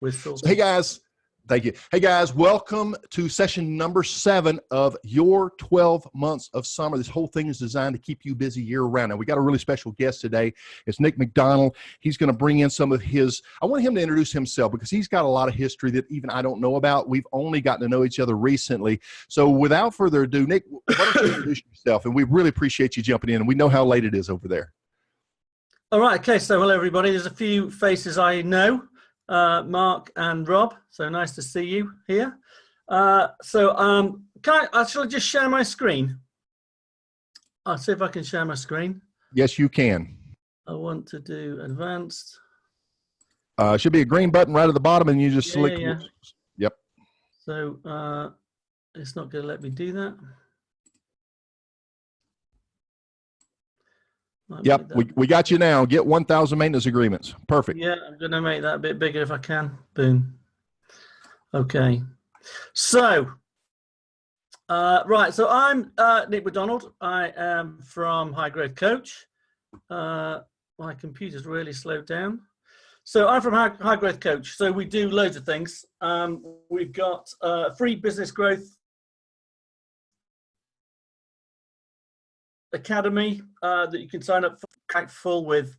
So, hey guys, thank you. Hey guys, welcome to session number 7 of your 12 months of summer. This whole thing is designed to keep you busy year round. Now, we got a really special guest today. It's Nick McDonald. He's going to bring in some of his, I want him to introduce himself because he's got a lot of history that even I don't know about. We've only gotten to know each other recently. So without further ado, Nick, why don't you introduce yourself? And we really appreciate you jumping in. And we know how late it is over there. All right. Okay. So hello, everybody. There's a few faces I know. Mark and Rob, so nice to see you here. Shall I just share my screen? I'll see if I can share my screen. Yes, you can. I want to do advanced. Should be a green button right at the bottom, and you just select. Yeah. Yep. So it's not going to let me do that. Yep, we got you now. Get 1,000 maintenance agreements. Perfect. Yeah, I'm going to make that a bit bigger if I can. Boom. Okay. So, right. So I'm Nick McDonald. I am from High Growth Coach. My computer's really slowed down. So I'm from High Growth Coach. So we do loads of things. We've got free business growth academy that you can sign up for, packed full with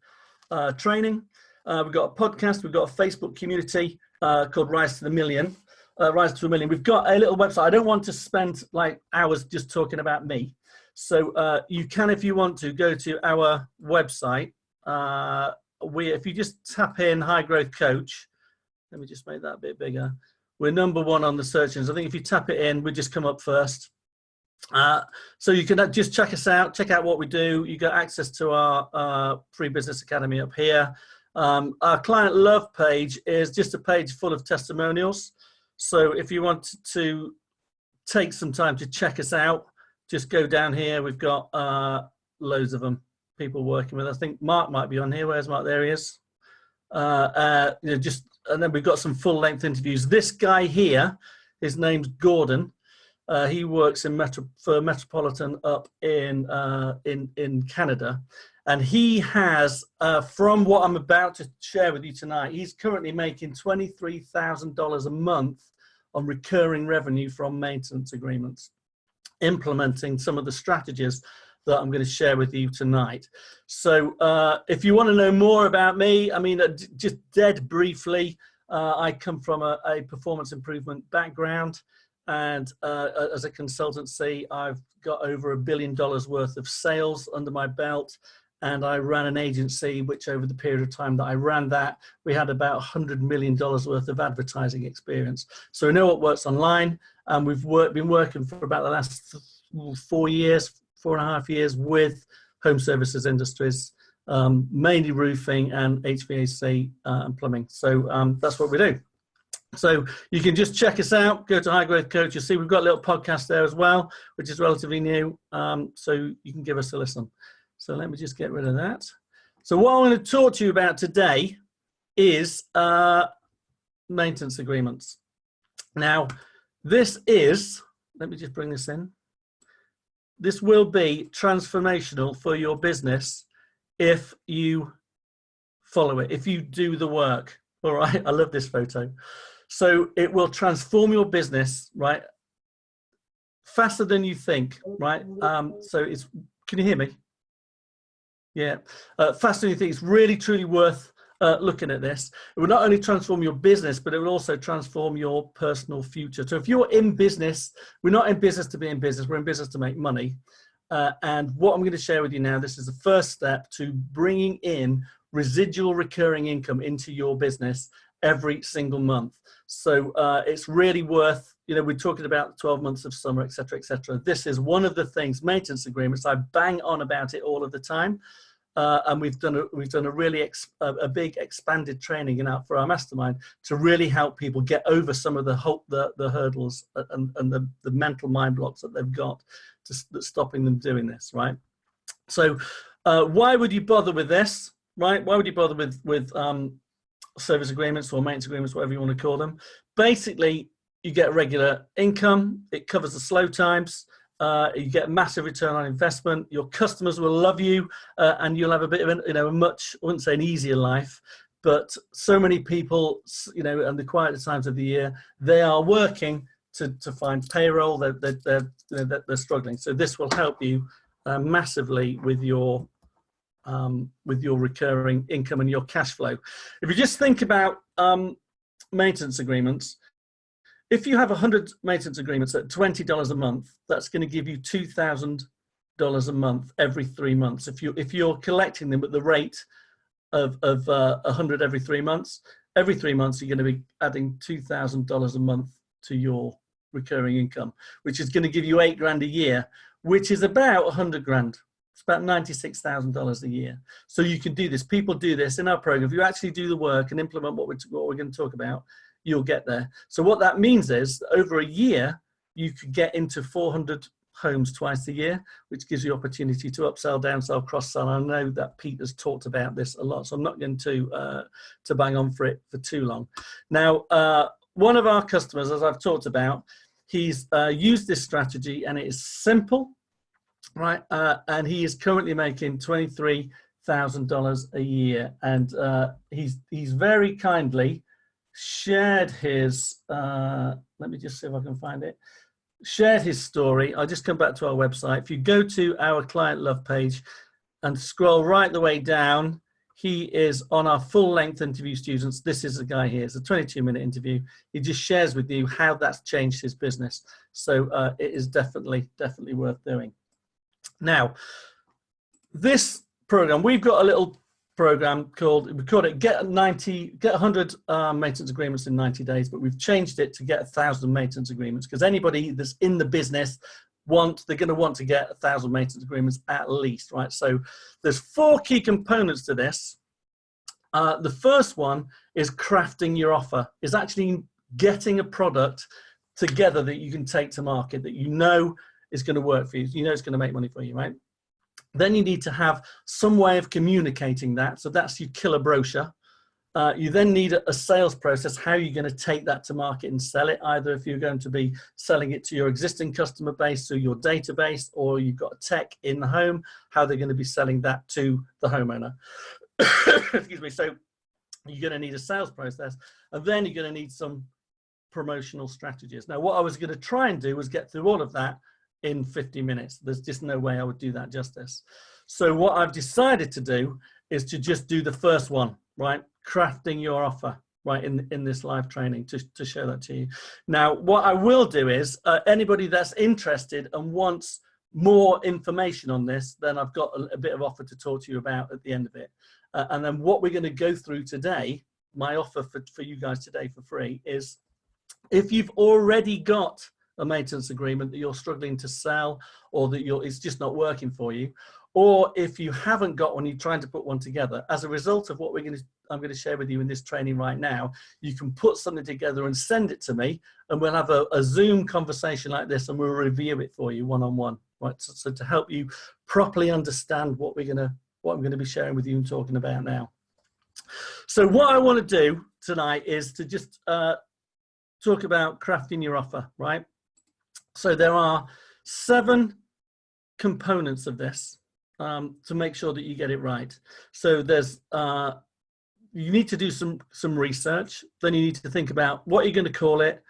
training. We've got a podcast. We've got a Facebook community called Rise to a Million. We've got a little website. I don't want to spend like hours just talking about me. So you can, if you want to, go to our website. If you just tap in High Growth Coach, let me just make that a bit bigger. We're #1 on the search engines. I think if you tap it in, we just come up first. So you can just check us out, check out what we do. You get access to our free business academy up here. Our client love page is just a page full of testimonials. So if you want to take some time to check us out, just go down here. We've got loads of them, people working with us. I think Mark might be on here. Where's Mark? There he is. And then we've got some full length interviews. This guy here, his name's Gordon. He works for Metropolitan up in Canada, and he has, from what I'm about to share with you tonight, he's currently making $23,000 a month on recurring revenue from maintenance agreements, implementing some of the strategies that I'm going to share with you tonight. So if you want to know more about me, I mean, just dead briefly, I come from a performance improvement background. And as a consultancy, I've got over $1 billion worth of sales under my belt. And I ran an agency, which over the period of time that I ran that, we had about $100 million worth of advertising experience. So we know what works online. And we've been working for about the last 4.5 years with home services industries, mainly roofing and HVAC and plumbing. So that's what we do. So you can just check us out, go to High Growth Coach. You'll see we've got a little podcast there as well, which is relatively new. So you can give us a listen. So let me just get rid of that. So what I'm going to talk to you about today is maintenance agreements. Now, this is, let me just bring this in. This will be transformational for your business if you follow it, if you do the work. All right, I love this photo. So it will transform your business, right? Faster than you think, right? So it's, can you hear me? Yeah, faster than you think. It's really, truly worth looking at this. It will not only transform your business, but it will also transform your personal future. So if you're in business, we're not in business to be in business, we're in business to make money. And what I'm going to share with you now, this is the first step to bringing in residual recurring income into your business every single month. So it's really worth, we're talking about 12 months of summer, et cetera, et cetera. This is one of the things, maintenance agreements, I bang on about it all of the time. And we've done a really big expanded training for our mastermind to really help people get over some of the hurdles and the mental mind blocks that they've got that's stopping them doing this, right? So why would you bother with this, right? Why would you bother with service agreements or maintenance agreements, whatever you want to call them? Basically, you get regular income. It covers the slow times. You get a massive return on investment. Your customers will love you, and you'll have a bit of a much, I wouldn't say an easier life, but so many people, you know, and the quieter times of the year, they are working to find payroll. They're struggling. So this will help you massively with your recurring income and your cash flow. If you just think about maintenance agreements, if you have 100 maintenance agreements at $20 a month, that's going to give you $2,000 a month every 3 months. If you're collecting them at the rate of 100 every 3 months, every 3 months you're going to be adding $2,000 a month to your recurring income, which is going to give you $8 grand a year, which is about 100 grand. It's about $96,000 a year. So you can do this. People do this in our program. If you actually do the work and implement what we're going to talk about, you'll get there. So what that means is over a year, you could get into 400 homes twice a year, which gives you opportunity to upsell, downsell, cross-sell. I know that Pete has talked about this a lot, so I'm not going to bang on for it for too long. Now, one of our customers, as I've talked about, he's used this strategy, and it is simple, right? And he is currently making $23,000 a year, and he's very kindly shared his, let me just see if I can find it, shared his story. I'll just come back to our website. If you go to our client love page and scroll right the way down, he is on our full length interview students. This is the guy here. It's a 22-minute interview. He just shares with you how that's changed his business. So it is definitely worth doing. Now, this program, we've got a little program called, we called it get 100 maintenance agreements in 90 days, but we've changed it to get 1,000 maintenance agreements, because anybody that's in the business they're going to want to get 1,000 maintenance agreements at least, right? So there's 4 key components to this. The first one is crafting your offer, is actually getting a product together that you can take to market, that you know is going to work for you, you know it's going to make money for you, right? Then you need to have some way of communicating that. So that's your killer brochure. You then need a sales process. How are you going to take that to market and sell it? Either if you're going to be selling it to your existing customer base, so your database, or you've got a tech in the home, how they're going to be selling that to the homeowner. Excuse me. So you're going to need a sales process, and then you're going to need some promotional strategies. Now, what I was going to try and do was get through all of that in 50 minutes. There's just no way I would do that justice. So what I've decided to do is to just do the first one, right? Crafting your offer, right, in this live training to show that to you. Now, what I will do is anybody that's interested and wants more information on this, then I've got a bit of offer to talk to you about at the end of it. And then what we're going to go through today, my offer for you guys today for free, is if you've already got a maintenance agreement that you're struggling to sell, or that it's just not working for you, or if you haven't got one, you're trying to put one together, as a result of what I'm going to share with you in this training right now, you can put something together and send it to me, and we'll have a Zoom conversation like this, and we'll review it for you one-on-one, right? So to help you properly understand what I'm going to be sharing with you and talking about now. So what I want to do tonight is to just talk about crafting your offer, right? So there are 7 components of this to make sure that you get it right. So there's you need to do some research. Then you need to think about what you're going to call it.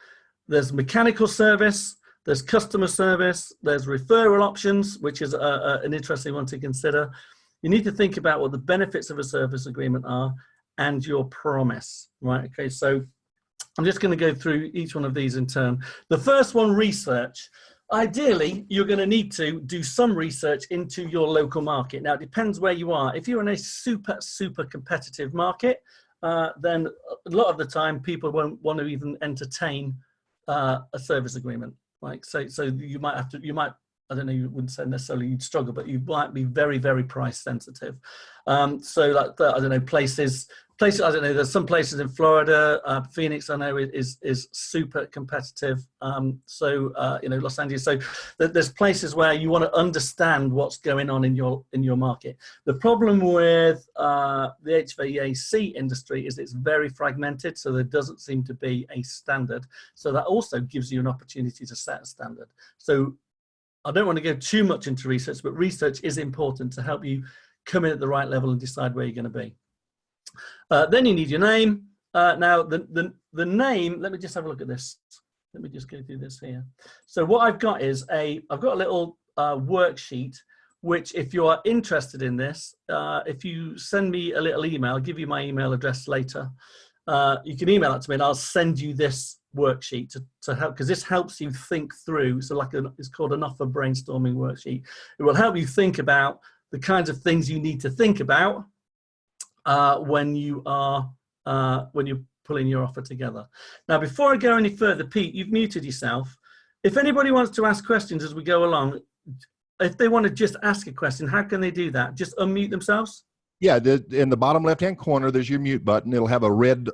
There's mechanical service, there's customer service, there's referral options, which is an interesting one to consider. You need to think about what the benefits of a service agreement are, and your promise, right? Okay, so I'm just going to go through each one of these in turn. The first one, research. Ideally, you're going to need to do some research into your local market. Now, it depends where you are. If you're in a super competitive market, then a lot of the time people won't want to even entertain a service agreement. Like, so you might have to, I don't know, you wouldn't say necessarily you'd struggle, but you might be very price sensitive. So like, I don't know, places, I don't know, there's some places in Florida, Phoenix, I know is super competitive. You know, Los Angeles. So there's places where you want to understand what's going on in your market. The problem with the HVAC industry is it's very fragmented, so there doesn't seem to be a standard. So that also gives you an opportunity to set a standard. So I don't want to go too much into research, but research is important to help you come in at the right level and decide where you're going to be. Then you need your name. Now, the name, let me just have a look at this. Let me just go through this here. So what I've got is I've got a little worksheet, which if you are interested in this, if you send me a little email, I'll give you my email address later. You can email it to me and I'll send you this worksheet to help, because this helps you think through. So it's called an offer brainstorming worksheet. It will help you think about the kinds of things you need to think about when you're pulling your offer together. Now, before I go any further, Pete, you've muted yourself. If anybody wants to ask questions as we go along, if they want to just ask a question, how can they do that? Just unmute themselves? Yeah, in the bottom left-hand corner, there's your mute button. It'll have a red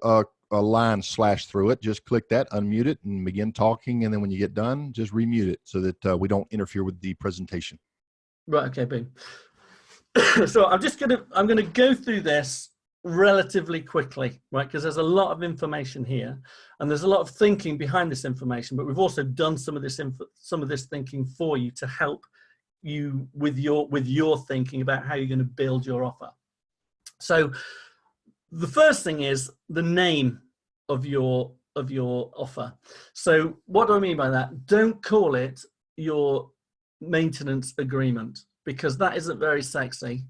a line slashed through it. Just click that, unmute it, and begin talking. And then when you get done, just remute it so that we don't interfere with the presentation. Right, okay, boom. So I'm going to go through this relatively quickly, right? Because there's a lot of information here, and there's a lot of thinking behind this information. But we've also done some of this thinking for you to help you with your thinking about how you're going to build your offer. So the first thing is the name of your offer. So what do I mean by that? Don't call it your maintenance agreement, because that isn't very sexy.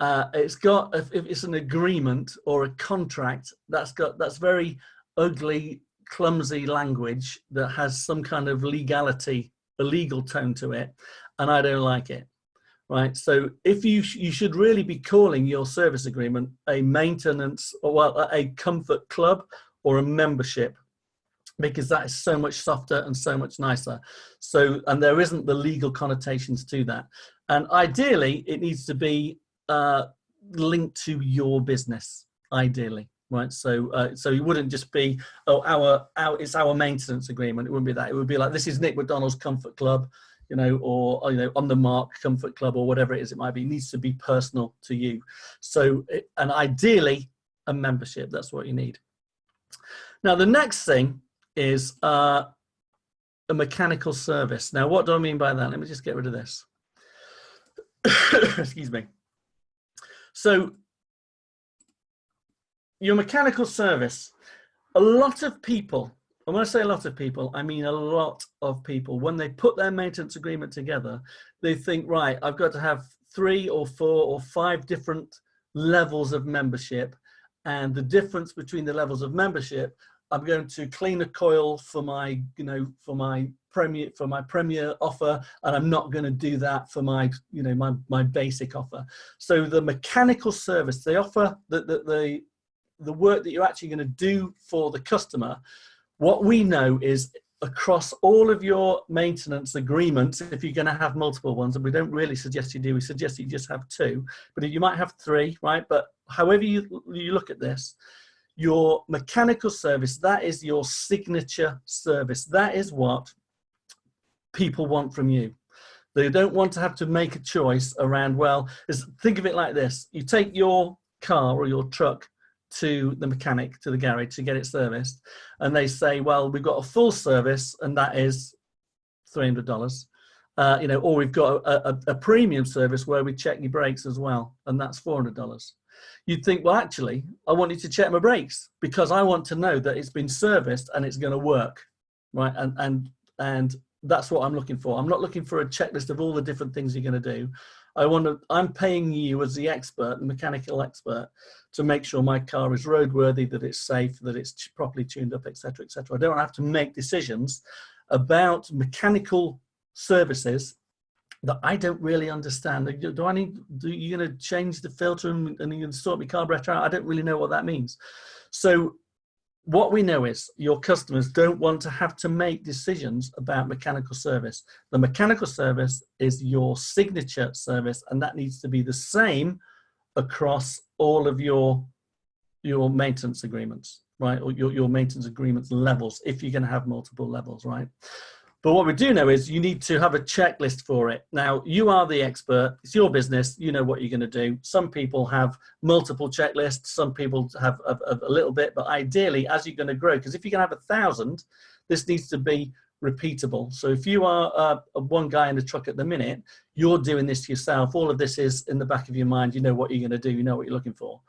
If it's an agreement or a contract, that's very ugly, clumsy language that has some kind of legality, a legal tone to it, and I don't like it. Right, so if you should really be calling your service agreement a maintenance, or a comfort club or a membership, because that is so much softer and so much nicer. So, and there isn't the legal connotations to that. And ideally, it needs to be linked to your business, ideally, right? So, so you wouldn't just be, it's our maintenance agreement. It wouldn't be that. It would be like, this is Nick McDonald's Comfort Club, or On the Mark Comfort Club, or whatever it is it might be. It needs to be personal to you. So, and ideally, a membership. That's what you need. Now, the next thing is a mechanical service. Now, what do I mean by that? Let me just get rid of this. Excuse me. So, your mechanical service, a lot of people, and when I say a lot of people, I mean a lot of people, when they put their maintenance agreement together, they think, right, I've got to have 3 or 4 or 5 different levels of membership. And the difference between the levels of membership, I'm going to clean a coil for my, for my premier offer, and I'm not going to do that for my, my basic offer. So the mechanical service, they offer the work that you're actually going to do for the customer. What we know is across all of your maintenance agreements, if you're going to have multiple ones, and we don't really suggest you do, we suggest you just have 2, but you might have 3, right? But however you look at this, your mechanical service, that is your signature service. That is what people want from you. They don't want to have to make a choice around, think of it like this. You take your car or your truck to the mechanic, to the garage to get it serviced, and they say, well, we've got a full service and that is $300, or we've got a premium service where we check your brakes as well, and that's $400. You'd think, well, actually, I want you to check my brakes because I want to know that it's been serviced and it's going to work, right? And that's what I'm looking for. I'm not looking for a checklist of all the different things you're going to do. I'm paying you as the expert, the mechanical expert, to make sure my car is roadworthy, that it's safe, that it's properly tuned up, etc., etc. I don't have to make decisions about mechanical services that I don't really understand. You're going to change the filter and you're going to sort my carburetor out? I don't really know what that means. So what we know is your customers don't want to have to make decisions about mechanical service. The mechanical service is your signature service, and that needs to be the same across all of your maintenance agreements, right? Or your maintenance agreements levels, if you're going to have multiple levels, right? But what we do know is you need to have a checklist for it. Now, you are the expert. It's your business. You know what you're going to do. Some people have multiple checklists. Some people have a little bit. But ideally, as you're going to grow, because if you're going to have 1,000, this needs to be repeatable. So if you are one guy in the truck at the minute, you're doing this yourself. All of this is in the back of your mind. You know what you're going to do. You know what you're looking for.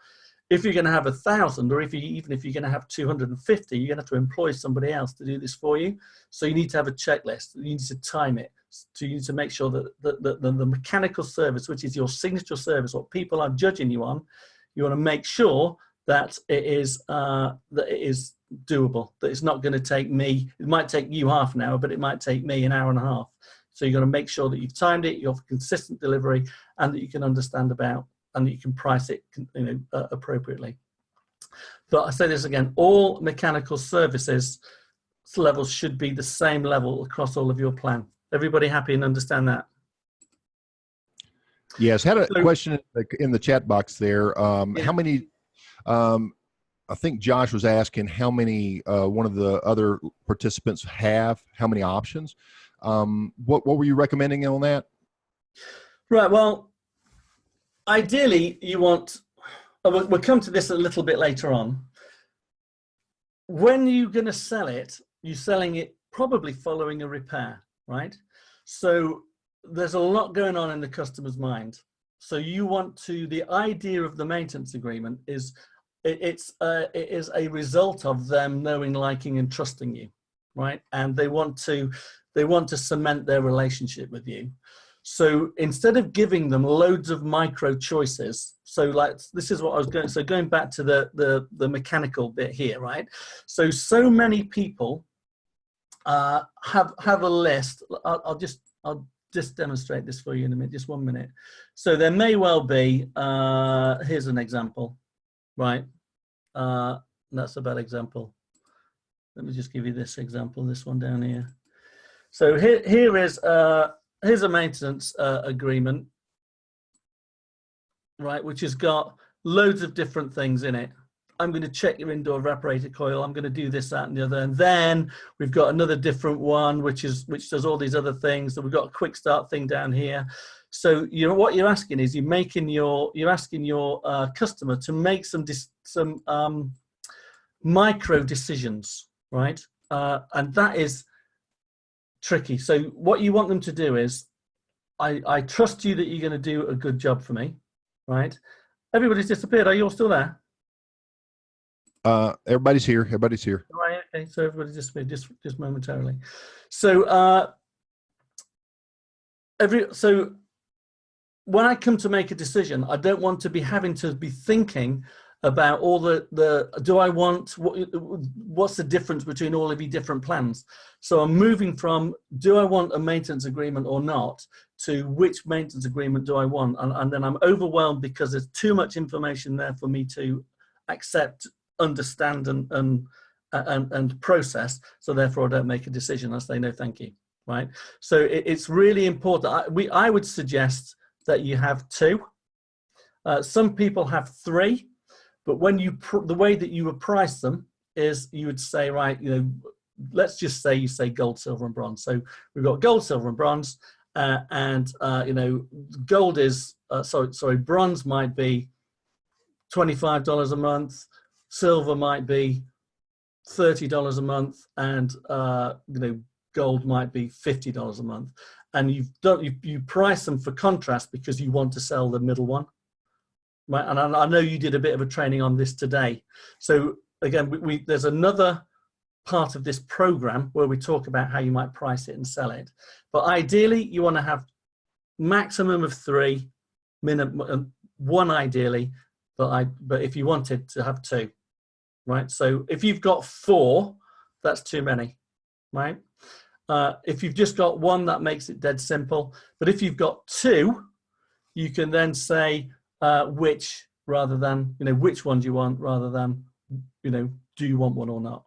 If you're going to have 1,000, or even if you're going to have 250, you're going to have to employ somebody else to do this for you. So you need to have a checklist. You need to time it. So you need to make sure that the mechanical service, which is your signature service, what people are judging you on, you want to make sure that it is doable. That it's not going to take me. It might take you half an hour, but it might take me an hour and a half. So you've got to make sure that you've timed it, you have consistent delivery, and that you can understand about, and that you can price it, appropriately. But I say this again: all mechanical services levels should be the same level across all of your plan. Everybody happy and understand that? Yes. Had a question in the chat box there. Yeah. How many? I think Josh was asking how many. One of the other participants have how many options. What were you recommending on that? Right. Well, ideally, you want. We'll come to this a little bit later on. When you're going to sell it, you're selling it probably following a repair, right? So there's a lot going on in the customer's mind. So you want to. The idea of the maintenance agreement is it is a result of them knowing, liking, and trusting you, right? And they want to cement their relationship with you. So instead of giving them loads of micro choices, so like this is what I was going. So going back to the mechanical bit here, right? So many people have a list. I'll just demonstrate this for you in a minute. Just 1 minute. So there may well be. Here's an example, right? That's a bad example. Let me just give you this example. This one down here. So here's a maintenance agreement, right, which has got loads of different things in it. I'm going to check your indoor evaporator coil. I'm going to do this, that, and the other. And then we've got another different one, which does all these other things. So we've got a quick start thing down here. So what you're asking is you're asking your customer to make some micro decisions, right? And that is tricky. So what you want them to do is, I trust you that you're going to do a good job for me, right? Everybody's disappeared. Are you all still there? Everybody's here. Everybody's here. Right. Okay. So everybody's disappeared just momentarily. So so when I come to make a decision, I don't want to be having to be thinking about all what's the difference between all of your different plans. So I'm moving from, do I want a maintenance agreement or not, to which maintenance agreement do I want? And then I'm overwhelmed because there's too much information there for me to accept, understand, and process. So therefore I don't make a decision. I say no thank you, right? So it's really important. I would suggest that you have 2. Some people have 3. But when the way that you would price them is you would say, right, let's just say you say gold, silver, and bronze. So we've got gold, silver, and bronze, and gold is bronze might be $25 a month, silver might be $30 a month, and gold might be $50 a month. And you price them for contrast because you want to sell the middle one. Right, and I know you did a bit of a training on this today. So again, there's another part of this program where we talk about how you might price it and sell it. But ideally, you want to have maximum of 3, minimum 1 ideally. But if you wanted to have 2, right? So if you've got 4, that's too many, right? If you've just got 1, that makes it dead simple. But if you've got 2, you can then say which, rather than which one do you want, rather than do you want one or not.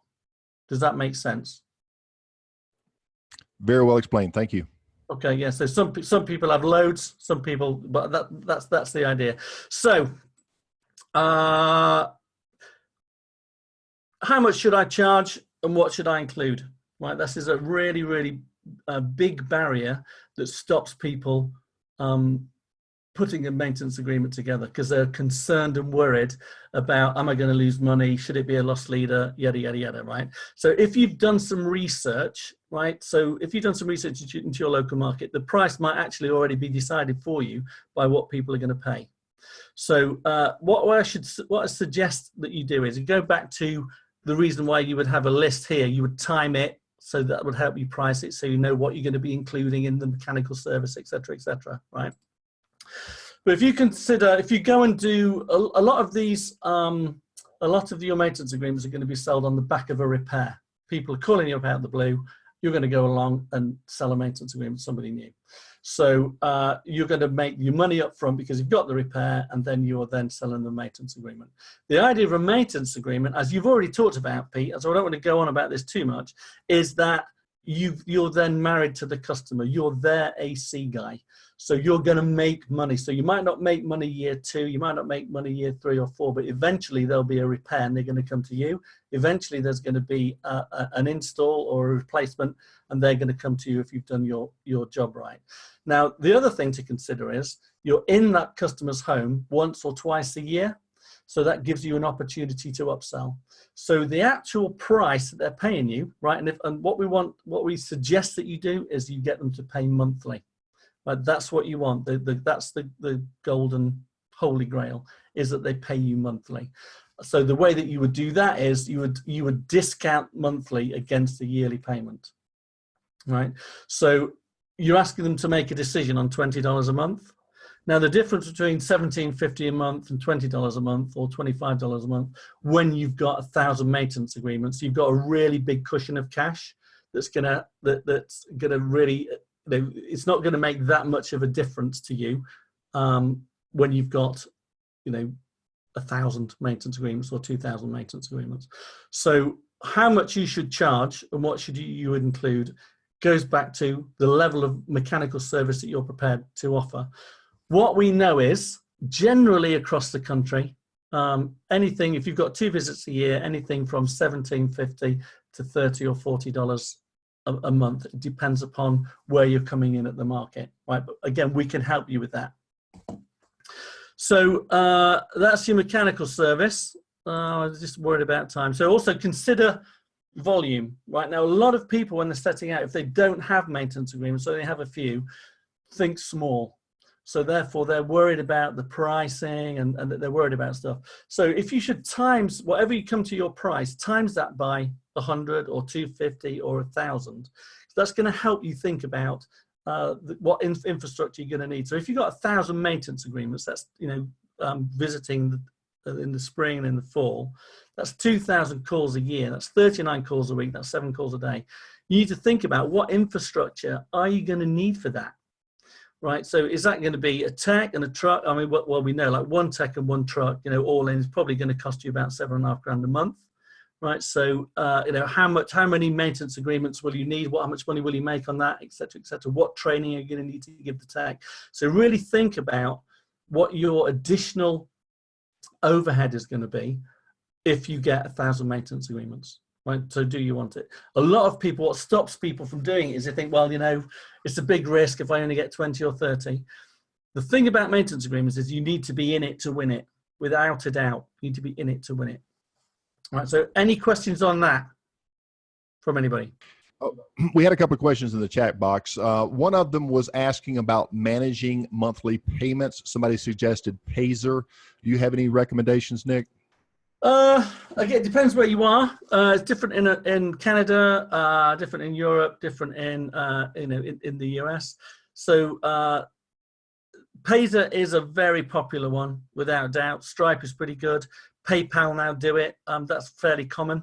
Does that make sense? Very well explained. Thank you. Okay, yeah. So some people have loads, some people, but that's the idea. So how much should I charge and what should I include? Right, this is a really, really big barrier that stops people putting a maintenance agreement together because they're concerned and worried about, am I going to lose money? Should it be a loss leader? Yada, yada, yada, right? So if you've done some research, right? So if you've done some research into your local market, the price might actually already be decided for you by what people are going to pay. So what I suggest that you do is you go back to the reason why you would have a list here. You would time it, so that would help you price it, so you know what you're going to be including in the mechanical service, etc., right? But if you consider, if you go and do a lot of these, a lot of your maintenance agreements are going to be sold on the back of a repair. People are calling you up out of the blue. You're going to go along and sell a maintenance agreement to somebody new. So you're going to make your money up front because you've got the repair, and then you're then selling the maintenance agreement. The idea of a maintenance agreement, as you've already talked about, Pete, so I don't want to go on about this too much, is that you're then married to the customer. You're their AC guy. So you're going to make money. So you might not make money year 2, you might not make money year 3 or 4, but eventually there'll be a repair and they're going to come to you. Eventually there's going to be an install or a replacement, and they're going to come to you if you've done your job right. Now, the other thing to consider is you're in that customer's home once or twice a year. So that gives you an opportunity to upsell. So the actual price that they're paying you, right? And what we suggest that you do is you get them to pay monthly. But that's what you want. That's the golden holy grail, is that they pay you monthly. So the way that you would do that is you would discount monthly against the yearly payment, right? So you're asking them to make a decision on $20 a month. Now, the difference between $17.50 a month and $20 a month or $25 a month, when you've got 1,000 maintenance agreements, you've got a really big cushion of cash that's gonna really, it's not going to make that much of a difference to you when you've got, 1,000 maintenance agreements or 2,000 maintenance agreements. So how much you should charge and what should you include goes back to the level of mechanical service that you're prepared to offer. What we know is, generally across the country, anything, if you've got 2 visits a year, anything from $17.50 to $30 or $40 a month. It depends upon where you're coming in at the market, right? But again, we can help you with that. So that's your mechanical service. I was just worried about time. So also consider volume. Right now, a lot of people, when they're setting out, if they don't have maintenance agreements, so they have a few, think small. So therefore, they're worried about the pricing and they're worried about stuff. So if you should times, whatever you come to your price, times that by 100 or 250 or 1,000. That's going to help you think about what infrastructure you're going to need. So if you've got 1,000 maintenance agreements, that's, visiting in the spring and in the fall, that's 2,000 calls a year. That's 39 calls a week. That's 7 calls a day. You need to think about what infrastructure are you going to need for that? Right, so is that going to be a tech and a truck? I mean, well, we know like 1 tech and 1 truck, all in is probably going to cost you about $7.5 grand a month, right? So, how many maintenance agreements will you need? How much money will you make on that, et cetera, et cetera? What training are you going to need to give the tech? So really think about what your additional overhead is going to be if you get 1,000 maintenance agreements. Right? So do you want it? A lot of people, what stops people from doing it is they think, well, it's a big risk if I only get 20 or 30. The thing about maintenance agreements is you need to be in it to win it, without a doubt. You need to be in it to win it. All right, so any questions on that from anybody? Oh, we had a couple of questions in the chat box. One of them was asking about managing monthly payments. Somebody suggested Payzer. Do you have any recommendations, Nick? Again, it depends where you are. It's different in Canada, different in Europe, different in the US. So Payzer is a very popular one, without doubt. Stripe is pretty good. PayPal now do it. That's fairly common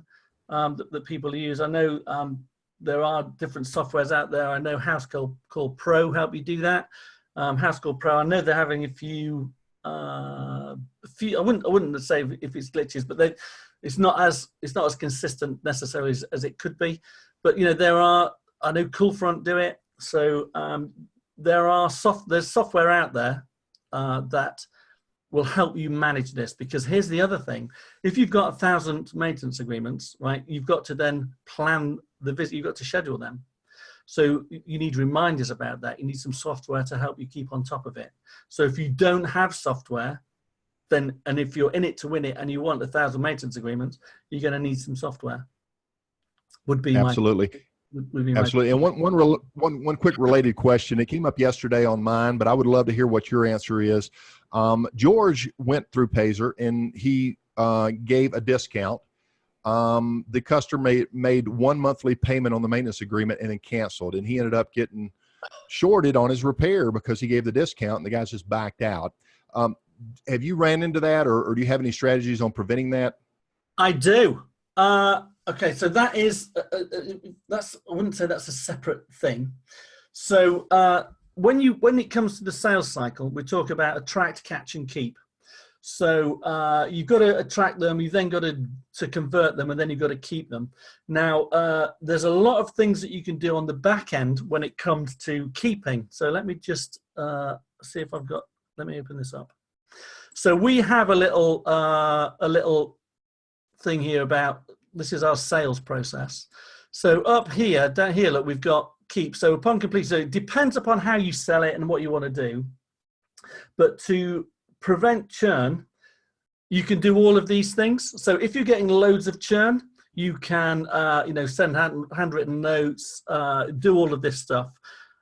that people use. I know there are different softwares out there. I know House Call Pro help you do that. House Call Pro, I know they're having a few. I wouldn't say if it's glitches, but it's not as consistent necessarily as it could be. But I know Coolfront do it. So there's software out there that will help you manage this, because here's the other thing: if you've got 1,000 maintenance agreements, right, you've got to then plan the visit. You've got to schedule them. So you need reminders about that. You need some software to help you keep on top of it. So if you don't have software, and if you're in it to win it and you want 1,000 maintenance agreements, you're going to need some software. Would be absolutely. Absolutely. And one quick related question. It came up yesterday on mine, but I would love to hear what your answer is. George went through Payzer, and he gave a discount. The customer made one monthly payment on the maintenance agreement and then canceled, and he ended up getting shorted on his repair because he gave the discount and the guys just backed out. Have you ran into that, or do you have any strategies on preventing that? I do. Okay, so that is, I wouldn't say that's a separate thing. So when it comes to the sales cycle, we talk about attract, catch, and keep. So you've got to attract them, you've then got to convert them, and then you've got to keep them. Now, there's a lot of things that you can do on the back end when it comes to keeping. So let me just see if I've got, let me open this up. So we have a little thing here about, this is our sales process. So up here, down here, look, we've got keep. So upon completion, so it depends upon how you sell it and what you want to do. But to prevent churn, you can do all of these things. So if you're getting loads of churn, you can send handwritten notes, do all of this stuff.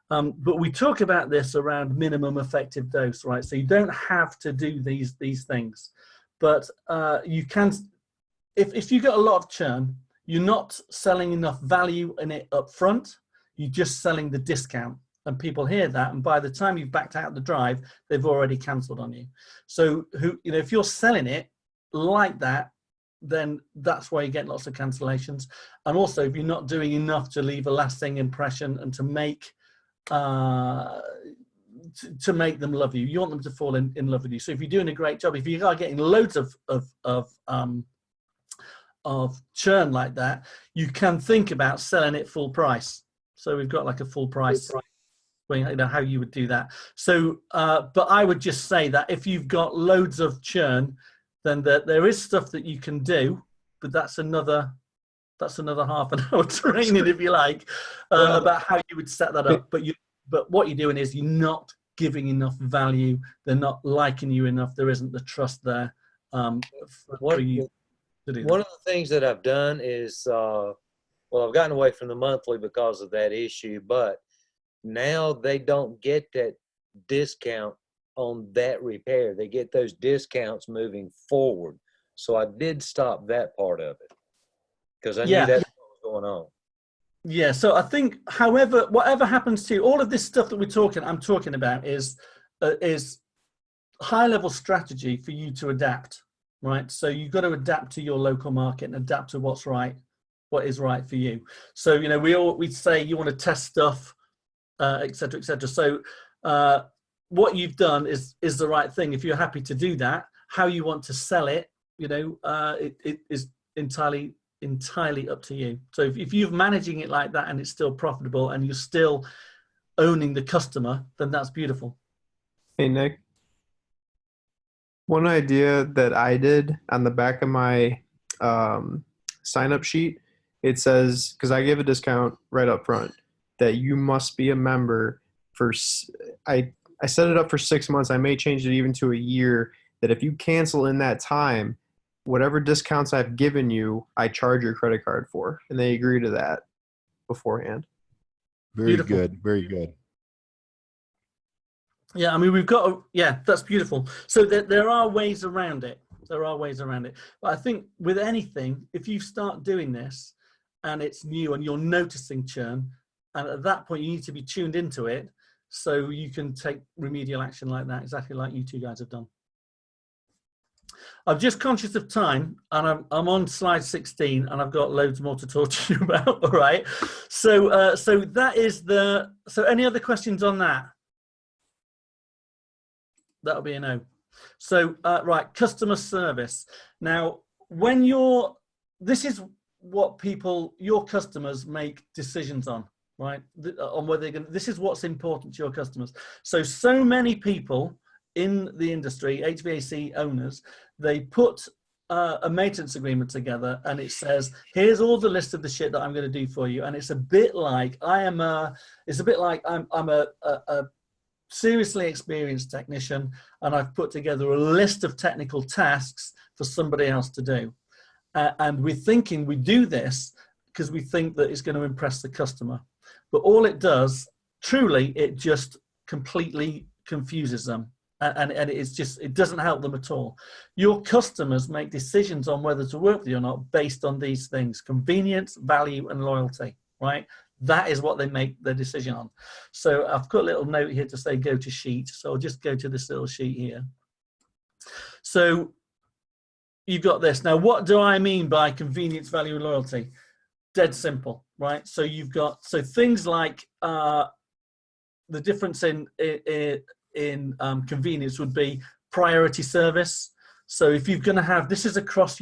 But we talk about this around minimum effective dose, right? So you don't have to do these things, but you can. If you get a lot of churn, you're not selling enough value in it up front. You're just selling the discount, and people hear that, and by the time you've backed out the drive, they've already cancelled on you. So if you're selling it like that, then that's why you get lots of cancellations. And also, if you're not doing enough to leave a lasting impression and to make them love you, you want them to fall in love with you. So if you're doing a great job, if you are getting loads of churn like that, you can think about selling it full price. So we've got like a full price, how you would do that. So, but I would just say that if you've got loads of churn, then there is stuff that you can do, but that's another half an hour training, if you like, about how you would set that up. But what you're doing is you're not giving enough value. They're not liking you enough. There isn't the trust there for you to do that. One of the things that I've done is, I've gotten away from the monthly because of that issue, but now they don't get that discount on that repair. They get those discounts moving forward. So I did stop that part of it because I knew that's what was going on. Yeah, so I think, however, whatever happens to you, all of this stuff that I'm talking about is high-level strategy for you to adapt, right? So you've got to adapt to your local market and adapt to what is right for you. So we say you want to test stuff, et cetera, et cetera. So what you've done is the right thing. If you're happy to do that, how you want to sell it, it is entirely up to you. So if you're managing it like that and it's still profitable and you're still owning the customer, then that's beautiful. Hey, Nick. One idea that I did on the back of my sign-up sheet, it says, because I gave a discount right up front, that you must be a member for, I set it up for 6 months. I may change it even to a year, that if you cancel in that time, whatever discounts I've given you, I charge your credit card for. And they agree to that beforehand. Very Beautiful. good. Very good. Yeah, I mean, that's beautiful. So there are ways around it. There are ways around it. But I think with anything, if you start doing this and it's new and you're noticing churn, and at that point you need to be tuned into it so you can take remedial action like that, exactly like you two guys have done. I'm just conscious of time, and I'm on slide 16, and I've got loads more to talk to you about. All right. So that is so any other questions on that? That'll be a no. So right, customer service. Now, this is what your customers make decisions on, right? On whether this is what's important to your customers. So many people in the industry, HVAC owners, they put a maintenance agreement together, and it says, here's all the list of the shit that I'm going to do for you. And it's a bit like I'm a seriously experienced technician, and I've put together a list of technical tasks for somebody else to do. And we're thinking we do this because we think that it's going to impress the customer. But all it does, truly, it just completely confuses them. And it's just, it doesn't help them at all. Your customers make decisions on whether to work with you or not based on these things: convenience, value, and loyalty, right? That is what they make their decision on. So I've got a little note here to say go to sheet. So I'll just go to this little sheet here. So you've got this. Now, what do I mean by convenience, value, and loyalty? Dead simple, right? So you've got, so things like the difference in convenience would be priority service. So if you're going to have, this is across if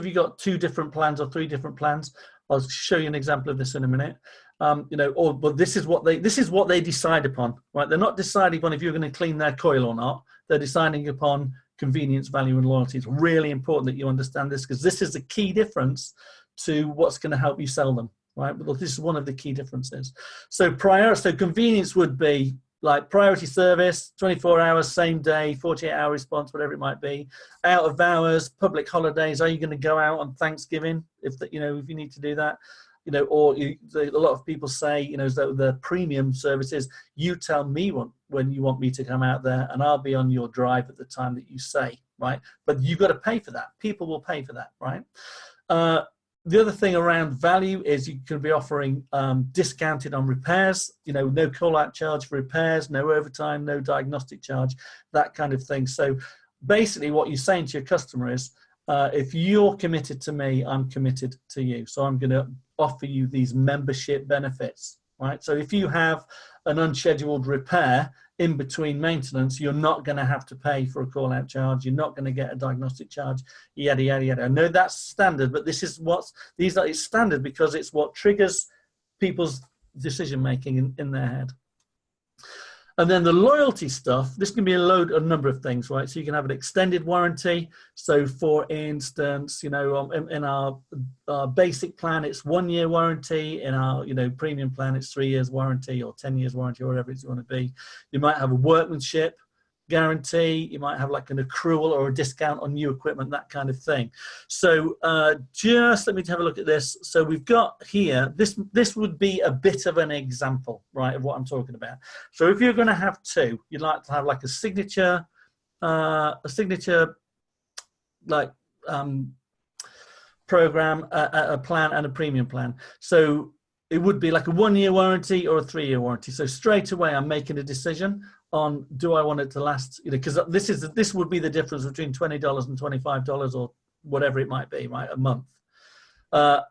you've got 2 different plans or 3 different plans. I'll show you an example of this in a minute. But this is what they decide upon, right? They're not deciding upon if you're going to clean their coil or not. They're deciding upon convenience, value, and loyalty. It's really important that you understand this, because this is the key difference to what's going to help you sell them, right? But this is one of the key differences. So convenience would be like priority service, 24 hours, same day, 48-hour response, whatever it might be. Out of hours, public holidays. Are you going to go out on Thanksgiving if you need to do that? A lot of people say, the premium services, you tell me when you want me to come out there, and I'll be on your drive at the time that you say, right? But you've got to pay for that. People will pay for that, right? The other thing around value is you can be offering discounted on repairs, no call-out charge for repairs, no overtime, no diagnostic charge, that kind of thing. So basically what you're saying to your customer is, if you're committed to me, I'm committed to you. So I'm going to offer you these membership benefits, right? So if you have an unscheduled repair in between maintenance, you're not going to have to pay for a call-out charge. You're not going to get a diagnostic charge, yada, yada, yada. I know that's standard, but this is it's standard because it's what triggers people's decision-making in their head. And then the loyalty stuff, this can be a number of things, right? So you can have an extended warranty. So for instance, in our basic plan, it's 1 year warranty. In our, premium plan, it's 3 years warranty or 10 years warranty or whatever it's going to be. You might have a workmanship guarantee. You might have like an accrual or a discount on new equipment, that kind of thing. So just let me have a look at this. So we've got here, this would be a bit of an example, right, of what I'm talking about. So if you're going to have 2, you'd like to have like a signature like program, a plan, and a premium plan. So it would be like a 1 year warranty or a 3 year warranty. So straight away, I'm making a decision on, do I want it to last, because this would be the difference between $20 and $25 or whatever it might be, right, a month.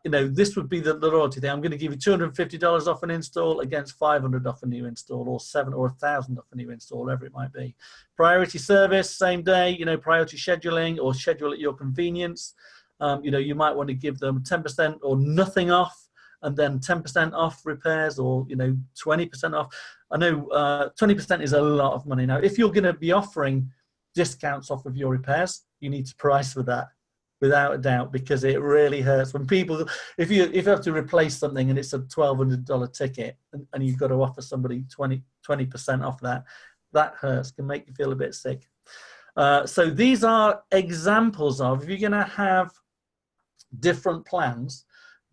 This would be the loyalty thing. I'm going to give you $250 off an install against $500 off a new install, or $700 or $1,000 off a new install, whatever it might be. Priority service, same day, priority scheduling, or schedule at your convenience. You might want to give them 10% or nothing off, and then 10% off repairs, or 20% off. I know 20% is a lot of money. Now, if you're going to be offering discounts off of your repairs, you need to price for that, without a doubt, because it really hurts when people, if you have to replace something and it's a $1,200 ticket, and you've got to offer somebody 20% off that hurts, can make you feel a bit sick. So these are examples of, if you're going to have different plans,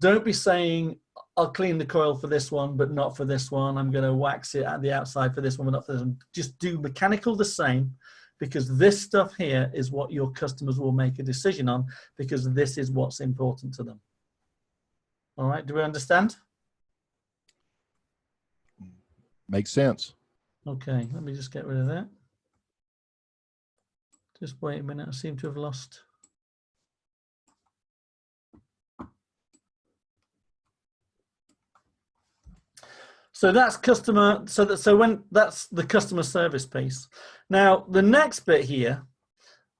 don't be saying, I'll clean the coil for this one, but not for this one. I'm going to wax it at the outside for this one, but not for this one. Just do mechanical the same, because this stuff here is what your customers will make a decision on, because this is what's important to them. All right, do we understand? Makes sense. Okay, let me just get rid of that. Just wait a minute, I seem to have lost. So that's customer. So that's the customer service piece. Now the next bit here,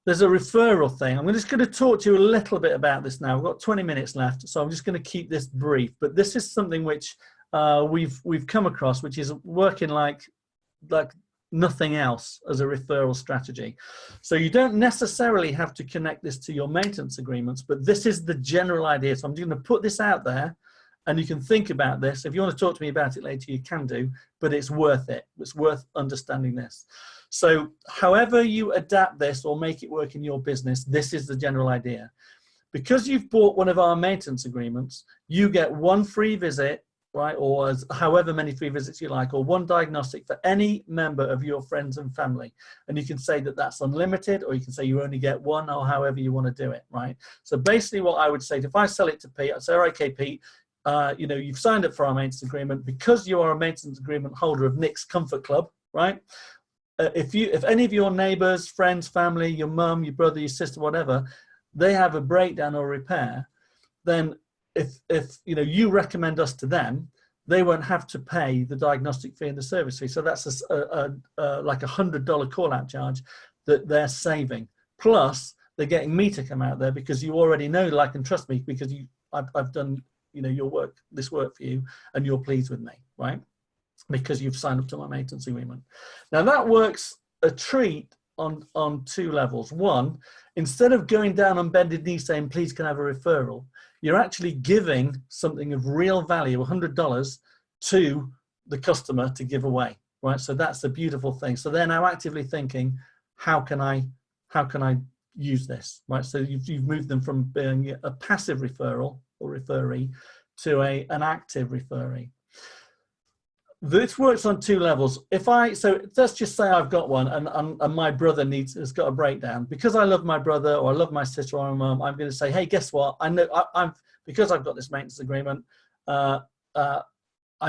there's a referral thing. I'm just going to talk to you a little bit about this now. We've got 20 minutes left, so I'm just going to keep this brief. But this is something which we've come across, which is working like nothing else as a referral strategy. So you don't necessarily have to connect this to your maintenance agreements, but this is the general idea. So I'm going to put this out there, and you can think about this. If you want to talk to me about it later, you can do, but it's worth it. It's worth understanding this. So however you adapt this or make it work in your business, this is the general idea. Because you've bought one of our maintenance agreements, you get 1 free visit right? Or as however many free visits you like, or one diagnostic for any member of your friends and family. And you can say that that's unlimited, or you can say you only get one, or however you want to do it, right? So basically what I would say, if I sell it to Pete, I'd say, all right, okay, Pete, you know, you've signed up for our maintenance agreement because you are a maintenance agreement holder of Nick's Comfort Club, right? If any of your neighbors, friends, family, your mum, your brother, your sister, whatever, they have a breakdown or repair, then if you know, you recommend us to them, they won't have to pay the diagnostic fee and the service fee. So that's like $100 call out charge that they're saving. Plus they're getting me to come out there because you already know, like, and trust me, because I've done, you know, this work for you, and you're pleased with me, right? Because you've signed up to my maintenance agreement. Now that works a treat on two levels. One, instead of going down on bended knee saying, please can I have a referral, you're actually giving something of real value, $100, to the customer to give away, right? So that's a beautiful thing. So they're now actively thinking, how can I use this, right? So you've moved them from being a passive referral or referee to an active referee. This works on two levels. So let's just say I've got one, and my brother has got a breakdown. Because I love my brother, or I love my sister or my mum, I'm going to say, hey, guess what? I know because I've got this maintenance agreement. I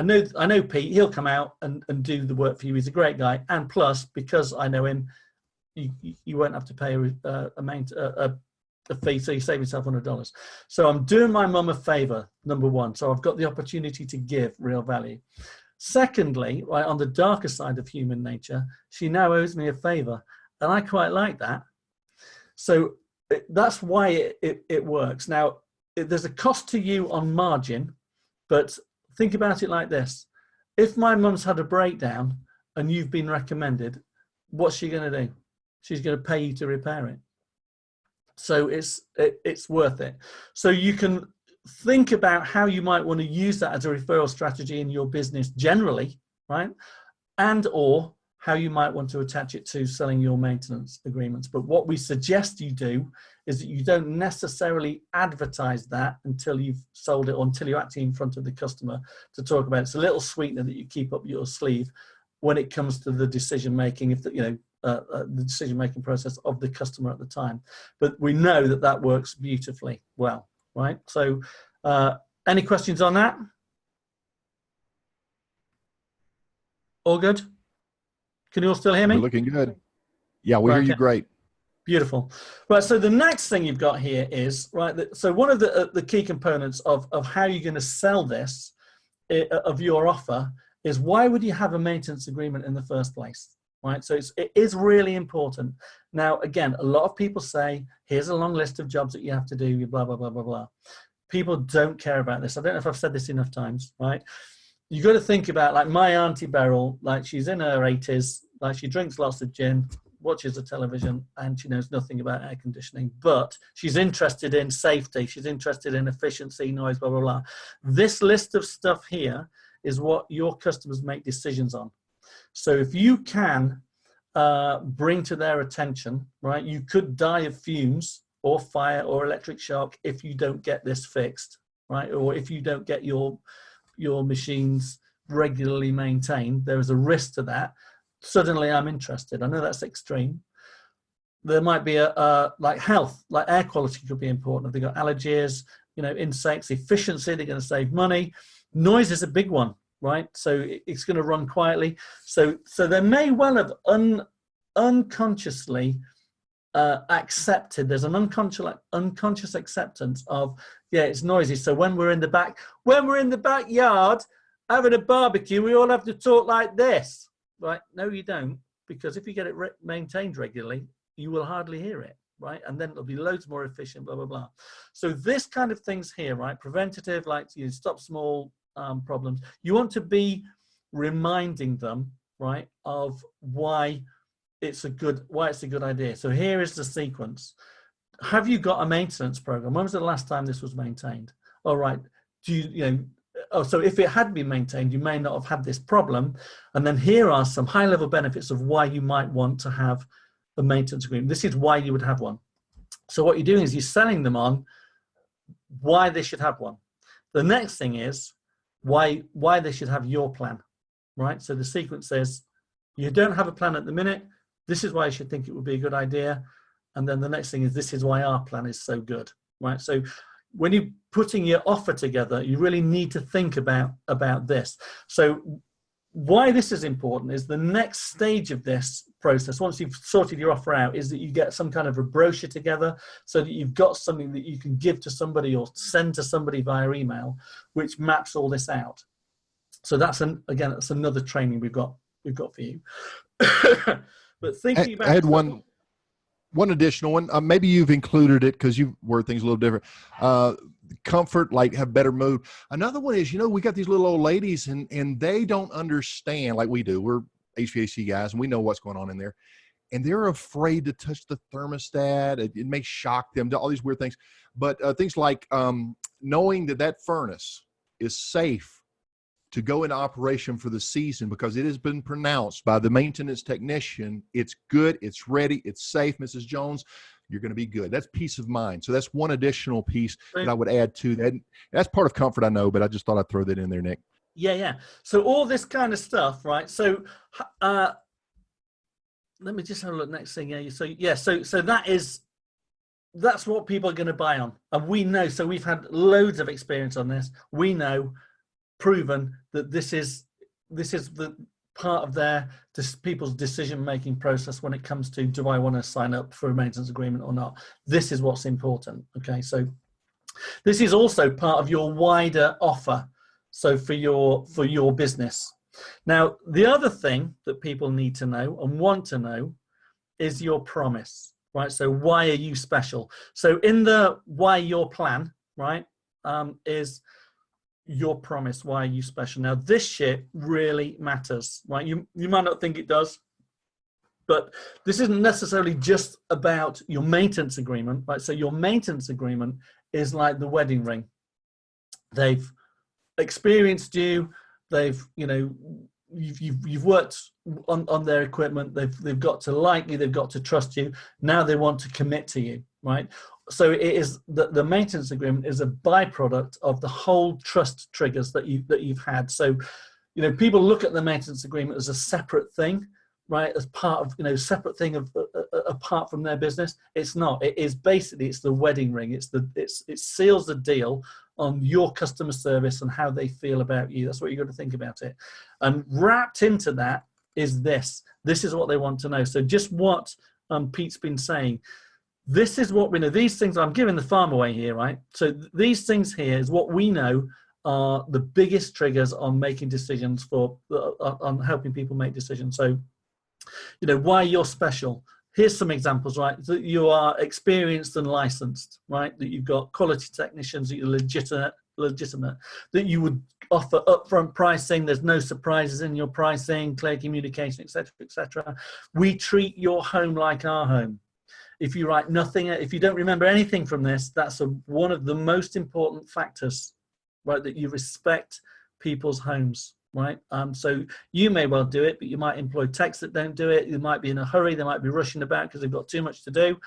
know Pete. He'll come out and do the work for you. He's a great guy, and plus, because I know him, you won't have to pay a fee, so you save yourself $100. So I'm doing my mum a favor, number one. So I've got the opportunity to give real value. Secondly, right, on the darker side of human nature, she now owes me a favor, and I quite like that. So that's why it works. Now, there's a cost to you on margin, but think about it like this. If my mum's had a breakdown and you've been recommended, what's she going to do? She's going to pay you to repair it. So it's worth it. So you can think about how you might want to use that as a referral strategy in your business generally, right? And or how you might want to attach it to selling your maintenance agreements. But what we suggest you do is that you don't necessarily advertise that until you've sold it, or until you're actually in front of the customer to talk about it. It's a little sweetener that you keep up your sleeve when it comes to the decision making, the decision making process of the customer at the time. But we know that works beautifully well. Right. So any questions on that? All good? Can you all still hear me? We're looking good. Yeah, we hear you great. Beautiful. Right. So the next thing you've got here is, right, so one of the key components of how you're going to sell this, of your offer, is why would you have a maintenance agreement in the first place? Right. So it is really important. Now, again, a lot of people say, here's a long list of jobs that you have to do, blah, blah, blah, blah, blah. People don't care about this. I don't know if I've said this enough times, right? You got to think about, like, my Auntie Beryl, like, she's in her 80s, like, she drinks lots of gin, watches the television, and she knows nothing about air conditioning, but she's interested in safety. She's interested in efficiency, noise, blah, blah, blah. This list of stuff here is what your customers make decisions on. So if you can bring to their attention, right, you could die of fumes or fire or electric shock if you don't get this fixed, right? Or if you don't get your machines regularly maintained, there is a risk to that. Suddenly I'm interested. I know that's extreme. There might be like health, like air quality could be important. If they've got allergies, insects, efficiency, they're going to save money. Noise is a big one. Right, so it's going to run quietly. So they may well have unconsciously accepted. There's an unconscious acceptance of, yeah, it's noisy. So when we're in the backyard having a barbecue, we all have to talk like this, right? No, you don't, because if you get it maintained regularly, you will hardly hear it, right? And then it'll be loads more efficient, blah blah blah. So this kind of things here, right? Preventative, like you stop small problems. You want to be reminding them, right, of why it's a good idea. So here is the sequence. Have you got a maintenance program? When was the last time this was maintained? All right. So if it had been maintained, you may not have had this problem. And then here are some high-level benefits of why you might want to have a maintenance agreement. This is why you would have one. So what you're doing is you're selling them on why they should have one. The next thing is, why they should have your plan, right? So the sequence says, you don't have a plan at the minute. This is why you should think it would be a good idea. And then the next thing is, this is why our plan is so good, right? So when you're putting your offer together, you really need to think about this. So why this is important is the next stage of this process, once you've sorted your offer out, is that you get some kind of a brochure together so that you've got something that you can give to somebody or send to somebody via email, which maps all this out. So that's again, that's another training we've got for you. But thinking about, I had one additional one. Maybe you've included it because you word things a little different. Comfort, like have better mood. Another one is, we got these little old ladies and they don't understand like we do. We're HVAC guys and we know what's going on in there. And they're afraid to touch the thermostat. It may shock them, all these weird things. But things like knowing that furnace is safe to go into operation for the season because it has been pronounced by the maintenance technician, it's good, it's ready, it's safe, Mrs. Jones, you're going to be good. That's peace of mind. So that's one additional piece that I would add to that. That's part of comfort, I know, but I just thought I'd throw that in there, Nick. Yeah. So all this kind of stuff, right? So let me just have a look next thing. So that's what people are going to buy on. And we know, so we've had loads of experience on this. We know, proven that this is the part of people's decision-making process when it comes to, do I want to sign up for a maintenance agreement or not? This is what's important. Okay, so this is also part of your wider offer. So for your business. Now, the other thing that people need to know and want to know is your promise, right? So why are you special? So in the why your plan, right, is your promise. Why are you special? Now, this shit really matters, right? You might not think it does, but this isn't necessarily just about your maintenance agreement, right? So your maintenance agreement is like the wedding ring. They've experienced you. They've, you've worked on their equipment. They've got to like you. They've got to trust you. Now they want to commit to you, right? So it is the maintenance agreement is a byproduct of the whole trust triggers that you've had. So, people look at the maintenance agreement as a separate thing, right? As part of, separate thing apart from their business. It's not. It is basically, it's the wedding ring. It seals the deal on your customer service and how they feel about you. That's what you've got to think about it. And wrapped into that is this. This is what they want to know. So just what Pete's been saying. This is what we know. These things, I'm giving the farm away here, right? So these things here is what we know are the biggest triggers on making decisions on helping people make decisions. So, why you're special. Here's some examples, right? That you are experienced and licensed, right? That you've got quality technicians, that you're legitimate, that you would offer upfront pricing. There's no surprises in your pricing, clear communication, etc., etc. We treat your home like our home. If you write nothing, if you don't remember anything from this, that's one of the most important factors, right? That you respect people's homes, right? So you may well do it, but you might employ techs that don't do it. You might be in a hurry. They might be rushing about because they've got too much to do,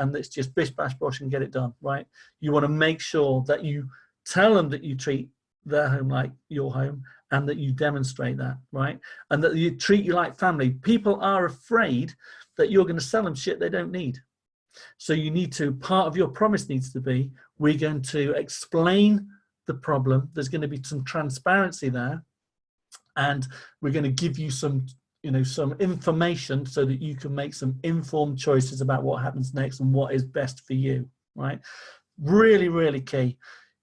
and it's just bish, bash, bosh and get it done, right? You want to make sure that you tell them that you treat their home like your home and that you demonstrate that, right? And that you treat you like family. People are afraid that you're going to sell them shit they don't need. So you need to, part of your promise needs to be, we're going to explain the problem. There's going to be some transparency there, and we're going to give you some information so that you can make some informed choices about what happens next and what is best for you, right? Really, really key.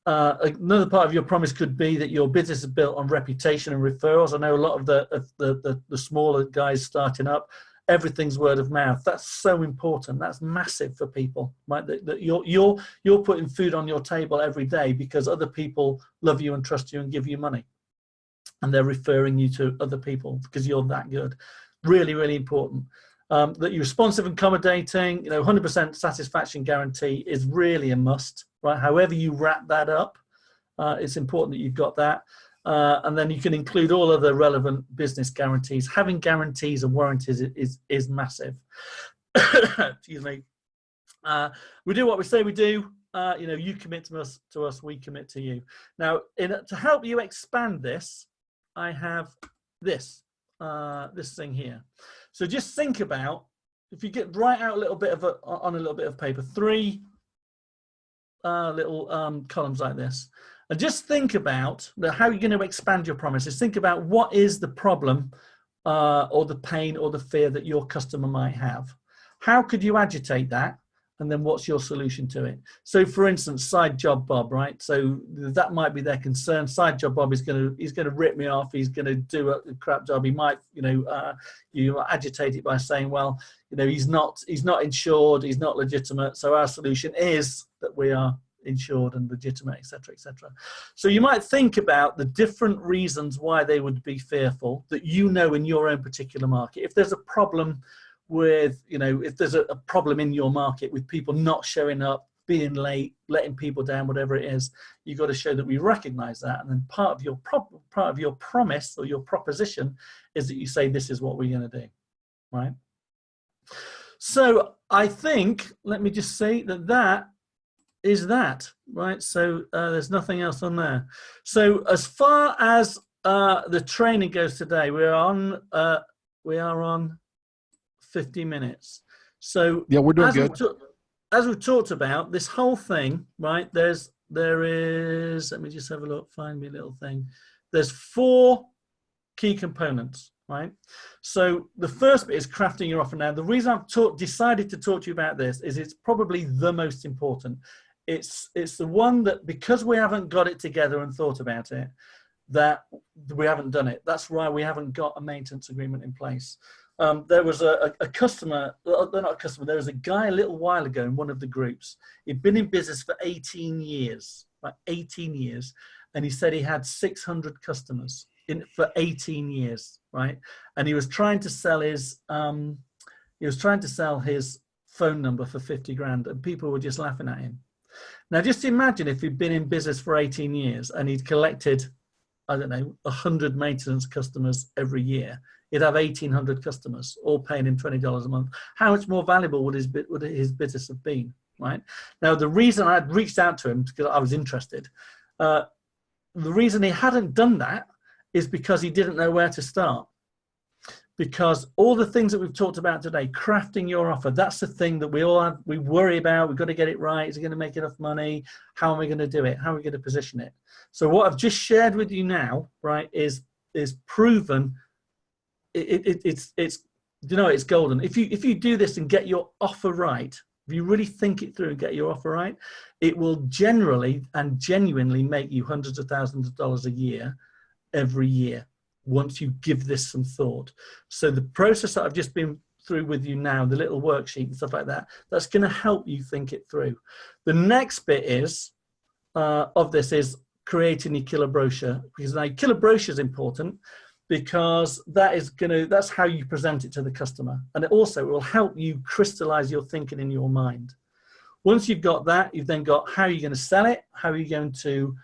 Another part of your promise could be that your business is built on reputation and referrals. I know a lot of the smaller guys starting up, everything's word of mouth. That's so important. That's massive for people, right? That you're putting food on your table every day because other people love you and trust you and give you money, and they're referring you to other people because you're that good. Really, really important. That you're responsive and accommodating. 100% satisfaction guarantee is really a must, right? However you wrap that up, it's important that you've got that. And then you can include all other relevant business guarantees. Having guarantees and warranties is massive. Excuse me. We do what we say we do. you commit to us, we commit to you. Now, to help you expand this, I have this thing here. So just think about, if you write out a little bit on a little bit of paper, 3 little columns like this, and just think about how you're going to expand your promises. Think about what is the problem or the pain or the fear that your customer might have. How could you agitate that? And then what's your solution to it? So for instance, side job Bob, right? So that might be their concern. Side job Bob is going to rip me off. He's going to do a crap job. He might, you agitate it by saying, well, he's not insured. He's not legitimate. So our solution is that we are insured and legitimate, etc., etc. So you might think about the different reasons why they would be fearful that in your own particular market. If there's a problem with, if there's a problem in your market with people not showing up, being late, letting people down, whatever it is, you've got to show that we recognize that. And then part of your promise or your proposition is that you say, this is what we're going to do, right? So I think, let me just say that is that, right? So there's nothing else on there. So as far as the training goes today, we are on 50 minutes. So yeah, we're doing good. As we've talked about, this whole thing, right? There is, let me just have a look, find me a little thing. There's 4 key components, right? So the first bit is crafting your offer. Now, the reason I've decided to talk to you about this is it's probably the most important. It's the one that, because we haven't got it together and thought about it, that we haven't done it. That's why we haven't got a maintenance agreement in place. There was a customer, not a customer, there was a guy a little while ago in one of the groups. He'd been in business for 18 years, right? 18 years. And he said he had 600 customers for 18 years, right? And he was trying to sell his, phone number for 50 grand, and people were just laughing at him. Now, just imagine if he'd been in business for 18 years and he'd collected, 100 maintenance customers every year. He'd have 1,800 customers, all paying him $20 a month. How much more valuable would his business have been, right? Now, the reason I'd reached out to him is because I was interested. The reason he hadn't done that is because he didn't know where to start. Because all the things that we've talked about today, crafting your offer, that's the thing that we worry about. We've got to get it right. Is it going to make enough money? How are we going to do it? How are we going to position it? So what I've just shared with you now, right, is proven. It's golden. If you do this and get your offer right, if you really think it through and get your offer right, it will generally and genuinely make you hundreds of thousands of dollars a year, every year, once you give this some thought. So the process that I've just been through with you now, the little worksheet and stuff like that, that's going to help you think it through. The next bit is of this is creating your killer brochure, because now your killer brochure is important, because that's how you present it to the customer. And it also will help you crystallize your thinking in your mind. Once you've got that, you've then got how you're going to sell it, how are you going to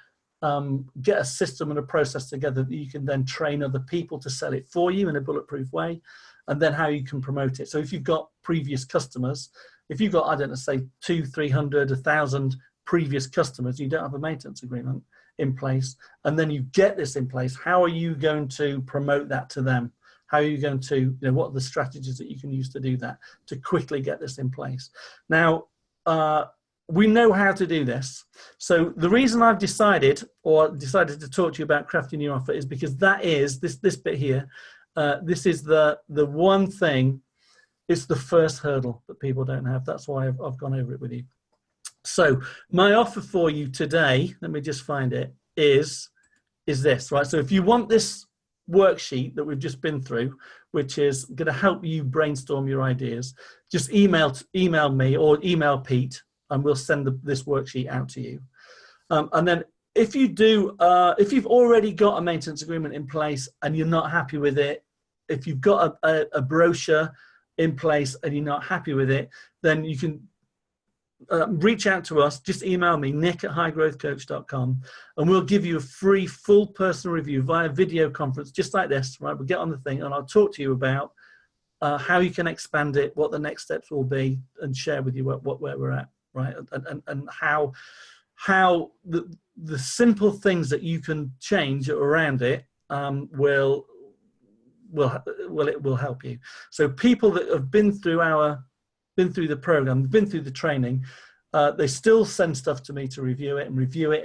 get a system and a process together that you can then train other people to sell it for you in a bulletproof way, and then how you can promote it. So if you've got previous customers, if you've got, 200, 300, 1,000 previous customers, you don't have a maintenance agreement in place, and then you get this in place, how are you going to promote that to them? How are you going to, what are the strategies that you can use to do that, to quickly get this in place? Now, we know how to do this. So the reason I've decided to talk to you about crafting your offer is because that is, this bit here, this is the one thing, it's the first hurdle that people don't have. That's why I've gone over it with you. So my offer for you today, let me just find it, is this, right? So if you want this worksheet that we've just been through, which is going to help you brainstorm your ideas, just email me or email Pete, and we'll send this worksheet out to you. And then if you do, if you've already got a maintenance agreement in place and you're not happy with it, if you've got a brochure in place and you're not happy with it, then you can reach out to us. Just email me, nick@highgrowthcoach.com, and we'll give you a free full personal review via video conference, just like this, right? We'll get on the thing and I'll talk to you about how you can expand it, what the next steps will be, and share with you where we're at. right? And how the simple things that you can change around it will help you. So people that have been through the program, been through the training, they still send stuff to me to review it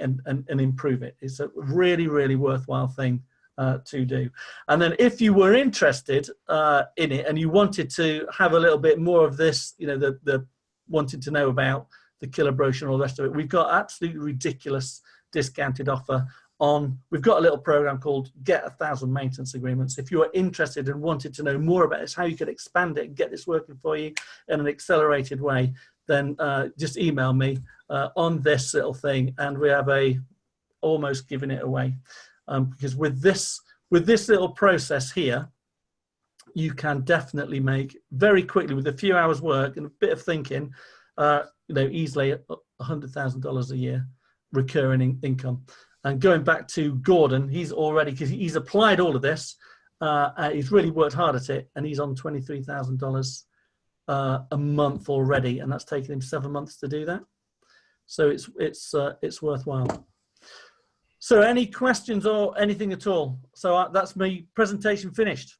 and improve it. It's a really, really worthwhile thing to do. And then if you were interested in it and you wanted to have a little bit more of this, the wanted to know about the killer brochure and all the rest of it, we've got absolutely ridiculous discounted offer on. We've got a little program called Get 1,000 Maintenance Agreements. If you are interested and wanted to know more about this, how you could expand it and get this working for you in an accelerated way, then just email me on this little thing, and we have almost giving it away. Because with this little process here, you can definitely make very quickly, with a few hours work and a bit of thinking, easily $100,000 a year recurring income. And going back to Gordon, he's already, because he's applied all of this, he's really worked hard at it, and he's on $23,000 a month already, and that's taken him 7 months to do that. So it's worthwhile. So any questions or anything at all? So that's my presentation finished.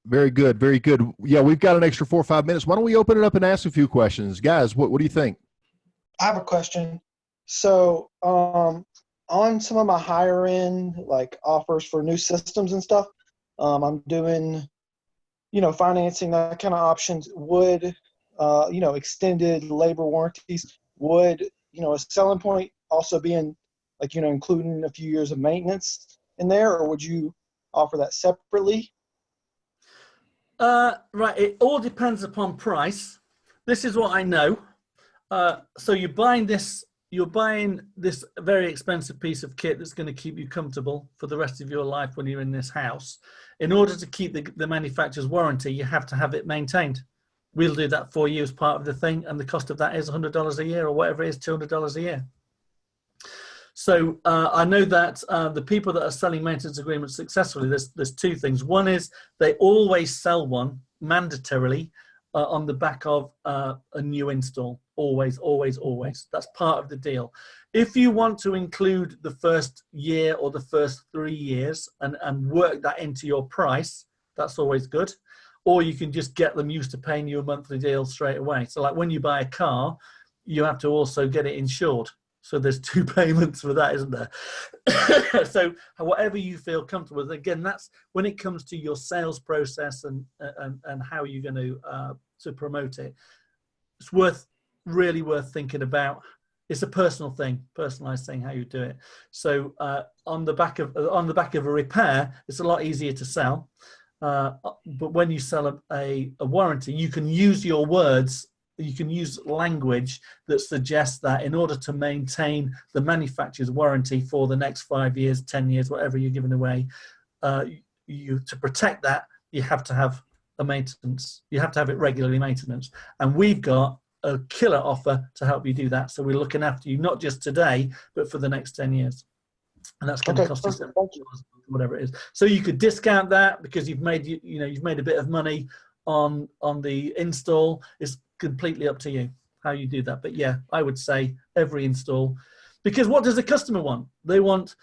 Very good. Very good. Yeah, we've got an extra 4 or 5 minutes. Why don't we open it up and ask a few questions? Guys, what do you think? I have a question. So on some of my higher end offers for new systems and stuff, I'm doing, financing, that kind of options. Would, extended labor warranties, would, a selling point also be in, including a few years of maintenance in there, or would you offer that separately? Right, it all depends upon price. This is what I know. So you're buying this very expensive piece of kit that's going to keep you comfortable for the rest of your life when you're in this house. In order to keep the manufacturer's warranty, you have to have it maintained. We'll do that for you as part of the thing, and the cost of that is $100 a year, or whatever it is, $200 a year. So I know that the people that are selling maintenance agreements successfully, there's two things. One is they always sell one mandatorily on the back of a new install. Always, always, always. That's part of the deal. If you want to include the first year or the first 3 years and work that into your price, that's always good. Or you can just get them used to paying you a monthly deal straight away. So like when you buy a car, you have to also get it insured. So there's 2 payments for that, isn't there? So whatever you feel comfortable with. Again, that's when it comes to your sales process and how you're going to promote it. It's really worth thinking about. It's a personal thing, personalized thing, how you do it. So on the back of a repair, it's a lot easier to sell. But when you sell a warranty, you can use your words. You can use language that suggests that in order to maintain the manufacturer's warranty for the next 5 years, 10 years, whatever you're giving away, to protect that, you have to have a maintenance. You have to have it regularly maintenance. And we've got a killer offer to help you do that. So we're looking after you, not just today, but for the next 10 years. And that's going to cost you whatever it is. So you could discount that because you've made a bit of money on the install. It's completely up to you how you do that. But yeah, I would say every install, because what does the customer want? They want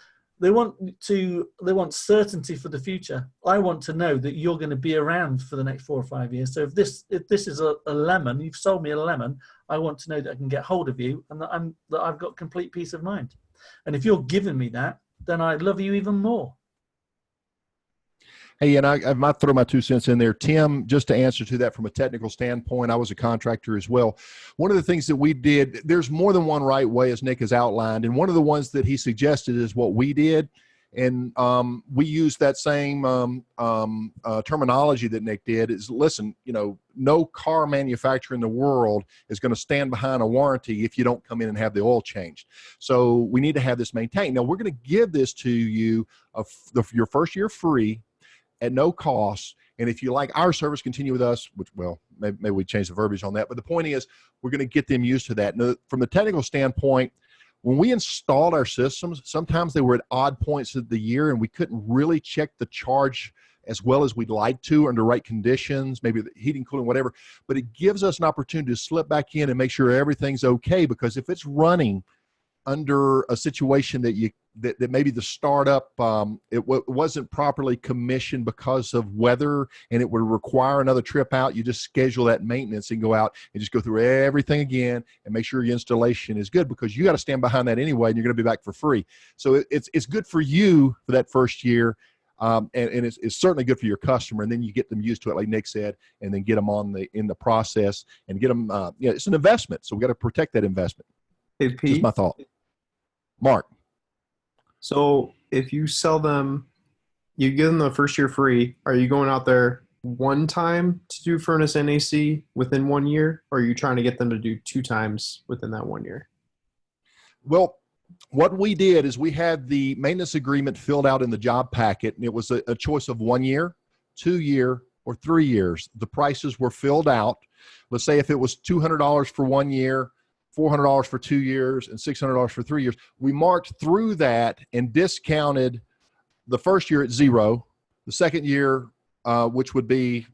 certainty for the future. I want to know that you're going to be around for the next 4 or 5 years. So if this is a lemon, you've sold me a lemon, I want to know that I can get hold of you and that I've got complete peace of mind. And if you're giving me that, then I love you even more. Hey, and I might throw my 2 cents in there. Tim, just to answer to that from a technical standpoint, I was a contractor as well. One of the things that we did, there's more than one right way, as Nick has outlined, and one of the ones that he suggested is what we did. And we used that same terminology that Nick did is, listen, no car manufacturer in the world is going to stand behind a warranty if you don't come in and have the oil changed. So we need to have this maintained. Now, we're going to give this to you your first year free, at no cost. And if you like our service, continue with us, which, well, maybe we change the verbiage on that. But the point is, we're going to get them used to that. Now, from the technical standpoint, when we installed our systems, sometimes they were at odd points of the year and we couldn't really check the charge as well as we'd like to under right conditions, maybe the heating, cooling, whatever, but it gives us an opportunity to slip back in and make sure everything's okay, because if it's running under a situation that maybe the startup wasn't properly commissioned because of weather and it would require another trip out, you just schedule that maintenance and go out and just go through everything again and make sure your installation is good, because you got to stand behind that anyway and you're going to be back for free. So it's good for you for that first year, and it's certainly good for your customer, and then you get them used to it, like Nick said, and then get them in the process and get them. It's an investment, so we got to protect that investment. Hey, Pete. Just my thought. Mark. So if you sell them, you give them the first year free, are you going out there one time to do furnace and AC within 1 year, or are you trying to get them to do 2 times within that 1 year? Well, what we did is we had the maintenance agreement filled out in the job packet, and it was a choice of 1 year, 2 year, or 3 years. The prices were filled out. Let's say if it was $200 for 1 year, $400 for 2 years, and $600 for 3 years. We marked through that and discounted the first year at 0, the second year, which would be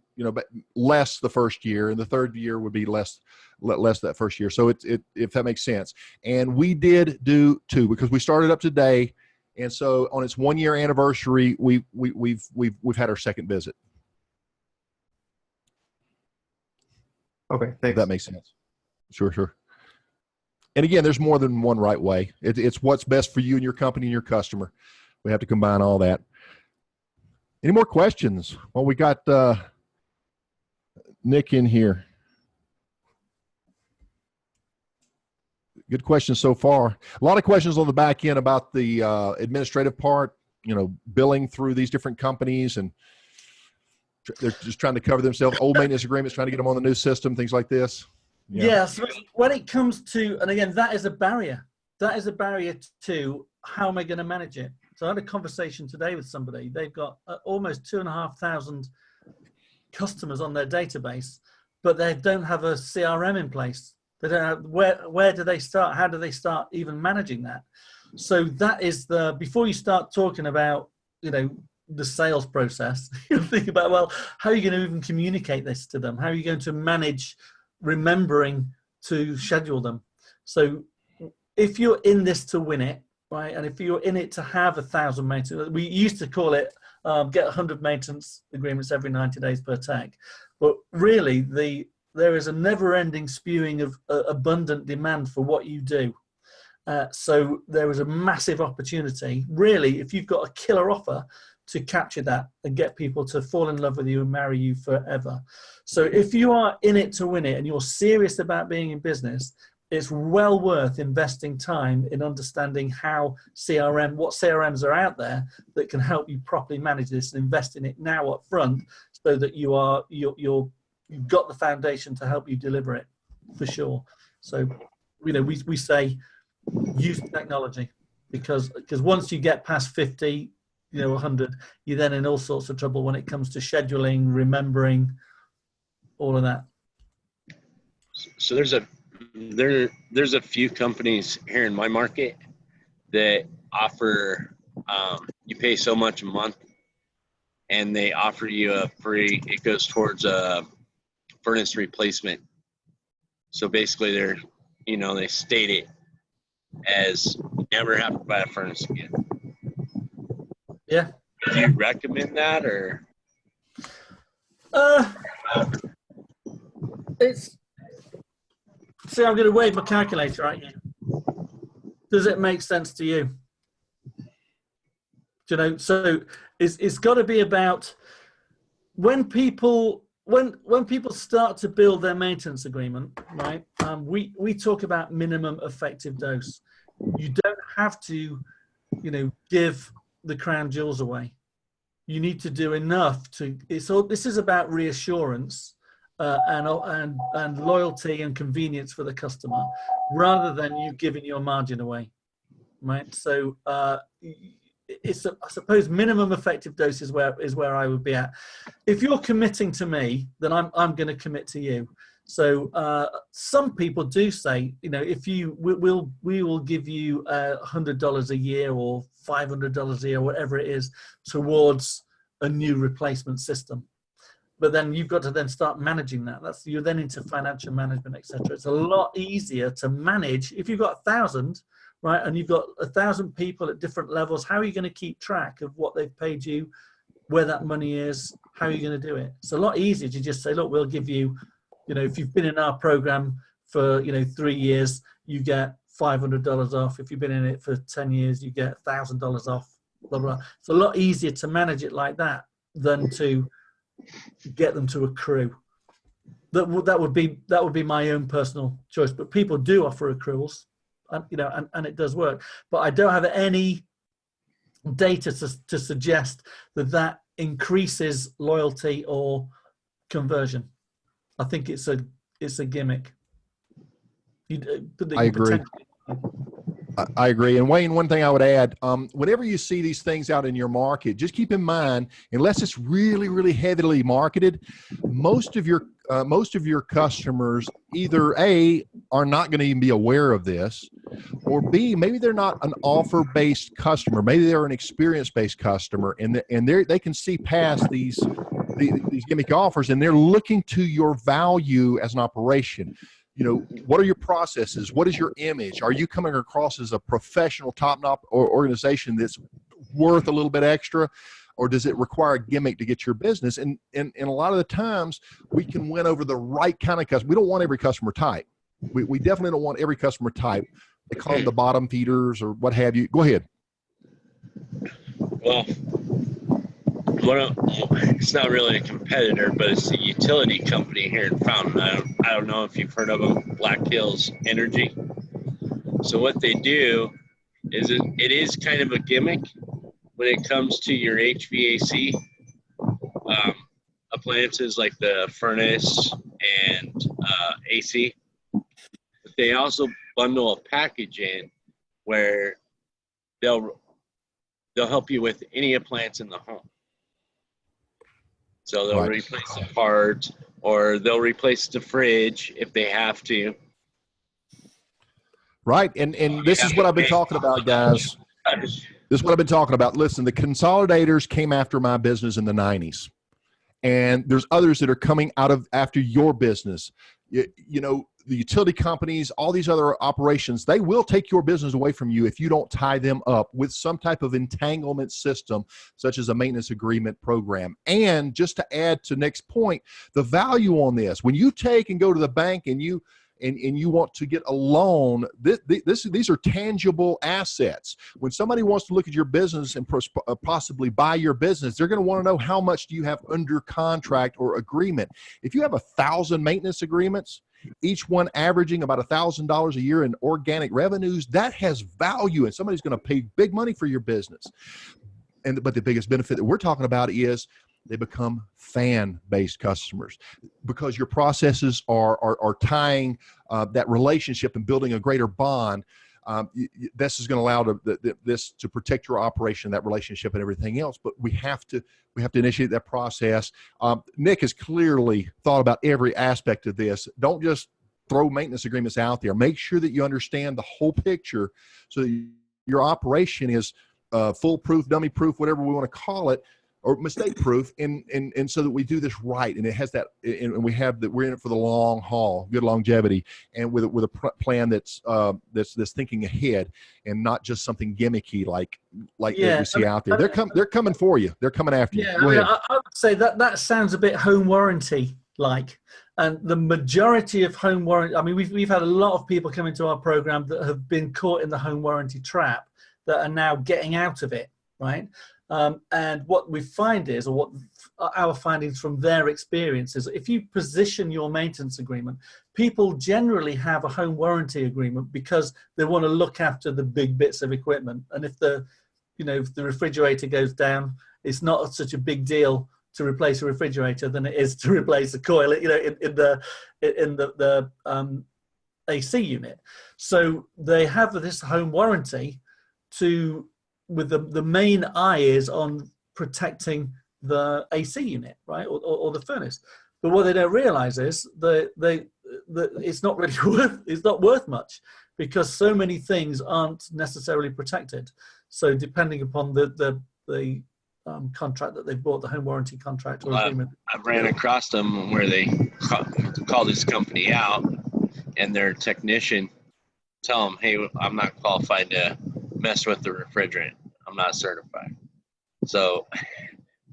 less the first year, and the third year would be less that first year. So if that makes sense. And we did do 2 because we started up today, and so on its 1 year anniversary, we've had our second visit. Okay, thanks. If that makes sense. Sure. And again, there's more than one right way. It's what's best for you and your company and your customer. We have to combine all that. Any more questions? Well, we got Nick in here. Good questions so far. A lot of questions on the back end about the administrative part, billing through these different companies, and they're just trying to cover themselves. Old maintenance agreements, trying to get them on the new system, things like this. Yeah. So when it comes to, and again, that is a barrier. That is a barrier to how am I going to manage it? So I had a conversation today with somebody. They've got almost 2,500 customers on their database, but they don't have a CRM in place. They don't have, where do they start? How do they start even managing that? So that is before you start talking about, the sales process, you think about, well, how are you going to even communicate this to them? How are you going to manage remembering to schedule them? So if you're in this to win it, right, and if you're in it to have 1,000 maintenance, we used to call it get 100 maintenance agreements every 90 days per tech, but really there is a never-ending spewing of abundant demand for what you do. So there is a massive opportunity, really, if you've got a killer offer, to capture that and get people to fall in love with you and marry you forever. So if you are in it to win it and you're serious about being in business, it's well worth investing time in understanding what CRMs are out there that can help you properly manage this, and invest in it now up front so that you've got the foundation to help you deliver it, for sure. So, we say use technology, because once you get past 50, 100, you're then in all sorts of trouble when it comes to scheduling, remembering, all of that. So there's a few companies here in my market that offer, you pay so much a month and they offer you it goes towards a furnace replacement. So basically they state it as you never have to buy a furnace again. Yeah. Do you recommend that, or? See, I'm going to wave my calculator at you. Does it make sense to you? So it's got to be about when people start to build their maintenance agreement, right? We talk about minimum effective dose. You don't have to, give the crown jewels away. You need to do enough this is about reassurance and loyalty and convenience for the customer, rather than you giving your margin away, right? So I suppose minimum effective dose is where I would be at. If you're committing to me, then I'm going to commit to you. So some people do say, if we will give you $100 a year or $500 a year, whatever it is, towards a new replacement system. But then you've got to then start managing that. You're then into financial management, etc. It's a lot easier to manage if you've got 1,000, right, and you've got 1,000 people at different levels. How are you going to keep track of what they've paid you, where that money is? How are you going to do it? It's a lot easier to just say, look, we'll give you, if you've been in our program for 3 years, you get $500 off. If you've been in it for 10 years, you get $1,000 off. Blah, blah. It's a lot easier to manage it like that than to get them to accrue. That would be my own personal choice. But people do offer accruals, and it does work. But I don't have any data to suggest that increases loyalty or conversion. I think it's a gimmick. I agree. I agree. And Wayne, one thing I would add, whenever you see these things out in your market, just keep in mind, unless it's really, really heavily marketed, most of your customers either A, are not going to even be aware of this, or B, maybe they're not an offer-based customer. Maybe they're an experience-based customer, and they can see past these gimmick offers, and they're looking to your value as an operation. What are your processes? What is your image? Are you coming across as a professional, top-notch organization that's worth a little bit extra, or does it require a gimmick to get your business? And a lot of the times, we can win over the right kind of customer. We don't want every customer type. We definitely don't want every customer type. They call them the bottom feeders or what have you. Go ahead. Well, it's not really a competitor, but it's a utility company here in Fountain. I don't know if you've heard of them, Black Hills Energy. So what they do is it is kind of a gimmick when it comes to your HVAC appliances like the furnace and AC. But they also bundle a package in where they'll help you with any appliance in the home. So they'll replace the part, or they'll replace the fridge if they have to. Right. And this is what I've been talking about, guys. This is what I've been talking about. Listen, the consolidators came after my business in the 90s. And there's others that are coming after your business. The utility companies, all these other operations, they will take your business away from you if you don't tie them up with some type of entanglement system, such as a maintenance agreement program. And just to add to Nick's point, the value on this, when you take and go to the bank and you want to get a loan, these are tangible assets. When somebody wants to look at your business and possibly buy your business, they're going to want to know how much do you have under contract or agreement. If you have 1,000 maintenance agreements, each one averaging about $1,000 a year in organic revenues, that has value, and somebody's going to pay big money for your business. But the biggest benefit that we're talking about is they become fan-based customers because your processes are tying that relationship and building a greater bond. This is going to allow this to protect your operation, that relationship, and everything else. But we have to initiate that process. Nick has clearly thought about every aspect of this. Don't just throw maintenance agreements out there. Make sure that you understand the whole picture so that your operation is foolproof, dummy-proof, whatever we want to call it, or mistake-proof, and so that we do this right, and it has that, and we have that we're in it for the long haul, good longevity, and with a plan that's thinking ahead, and not just something gimmicky like that we see out there. They're coming for you. They're coming after you. I would say that sounds a bit home warranty like, and the majority of home warranty. I mean, we've had a lot of people come into our program that have been caught in the home warranty trap that are now getting out of it, right? And what we find is, or what our findings from their experience is, if you position your maintenance agreement, people generally have a home warranty agreement because they want to look after the big bits of equipment. And if the refrigerator goes down, it's not such a big deal to replace a refrigerator than it is to replace a coil, in the AC unit. So they have this home warranty with the main eye is on protecting the AC unit, right, or the furnace. But what they don't realize is that it's not really worth much, because so many things aren't necessarily protected. So depending upon the contract that they've bought, the home warranty contract or Well, agreement. I ran across them where they call this company out, and their technician tell them, "Hey, I'm not qualified to mess with the refrigerant. I'm not certified." So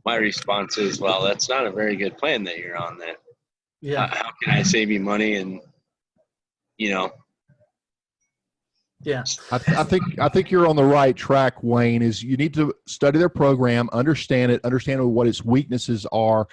my response is, "Well, that's not a very good plan that you're on. Then, Yeah, how can I save you money?" And yeah. I think you're on the right track, Wayne. Is you need to study their program, understand it, understand what its weaknesses are,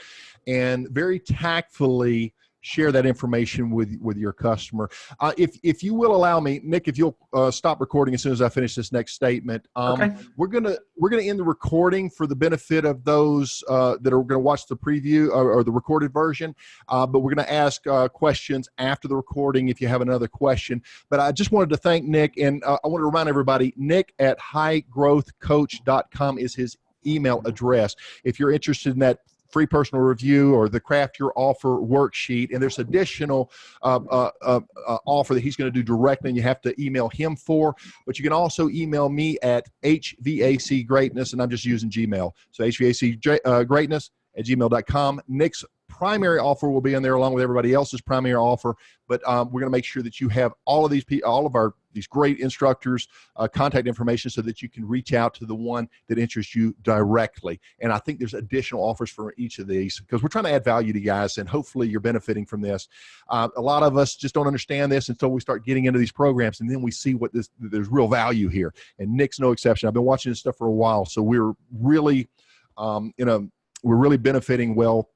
and very tactfully share that information with your customer. If you will allow me, Nick, if you'll stop recording as soon as I finish this next statement. Okay. We're gonna end the recording for the benefit of those that are going to watch the preview or the recorded version. But we're going to ask questions after the recording if you have another question. But I just wanted to thank Nick, and I want to remind everybody, Nick at highgrowthcoach.com is his email address. If you're interested in that free personal review or the craft your offer worksheet, and there's additional offer that he's going to do directly, and you have to email him for. But you can also email me at HVAC Greatness, and I'm just using Gmail. So HVAC Greatness at gmail.com. Nick's primary offer will be in there along with everybody else's primary offer, but we're going to make sure that you have all of these these great instructors contact information so that you can reach out to the one that interests you directly. And I think there's additional offers for each of these because we're trying to add value to you guys, and hopefully you're benefiting from this. A lot of us just don't understand this until we start getting into these programs, and then we see there's real value here. And Nick's no exception. I've been watching this stuff for a while, so we're really we're really benefiting well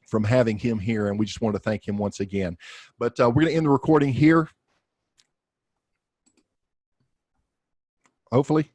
from having him here, and we just want to thank him once again. But we're going to end the recording here. Hopefully.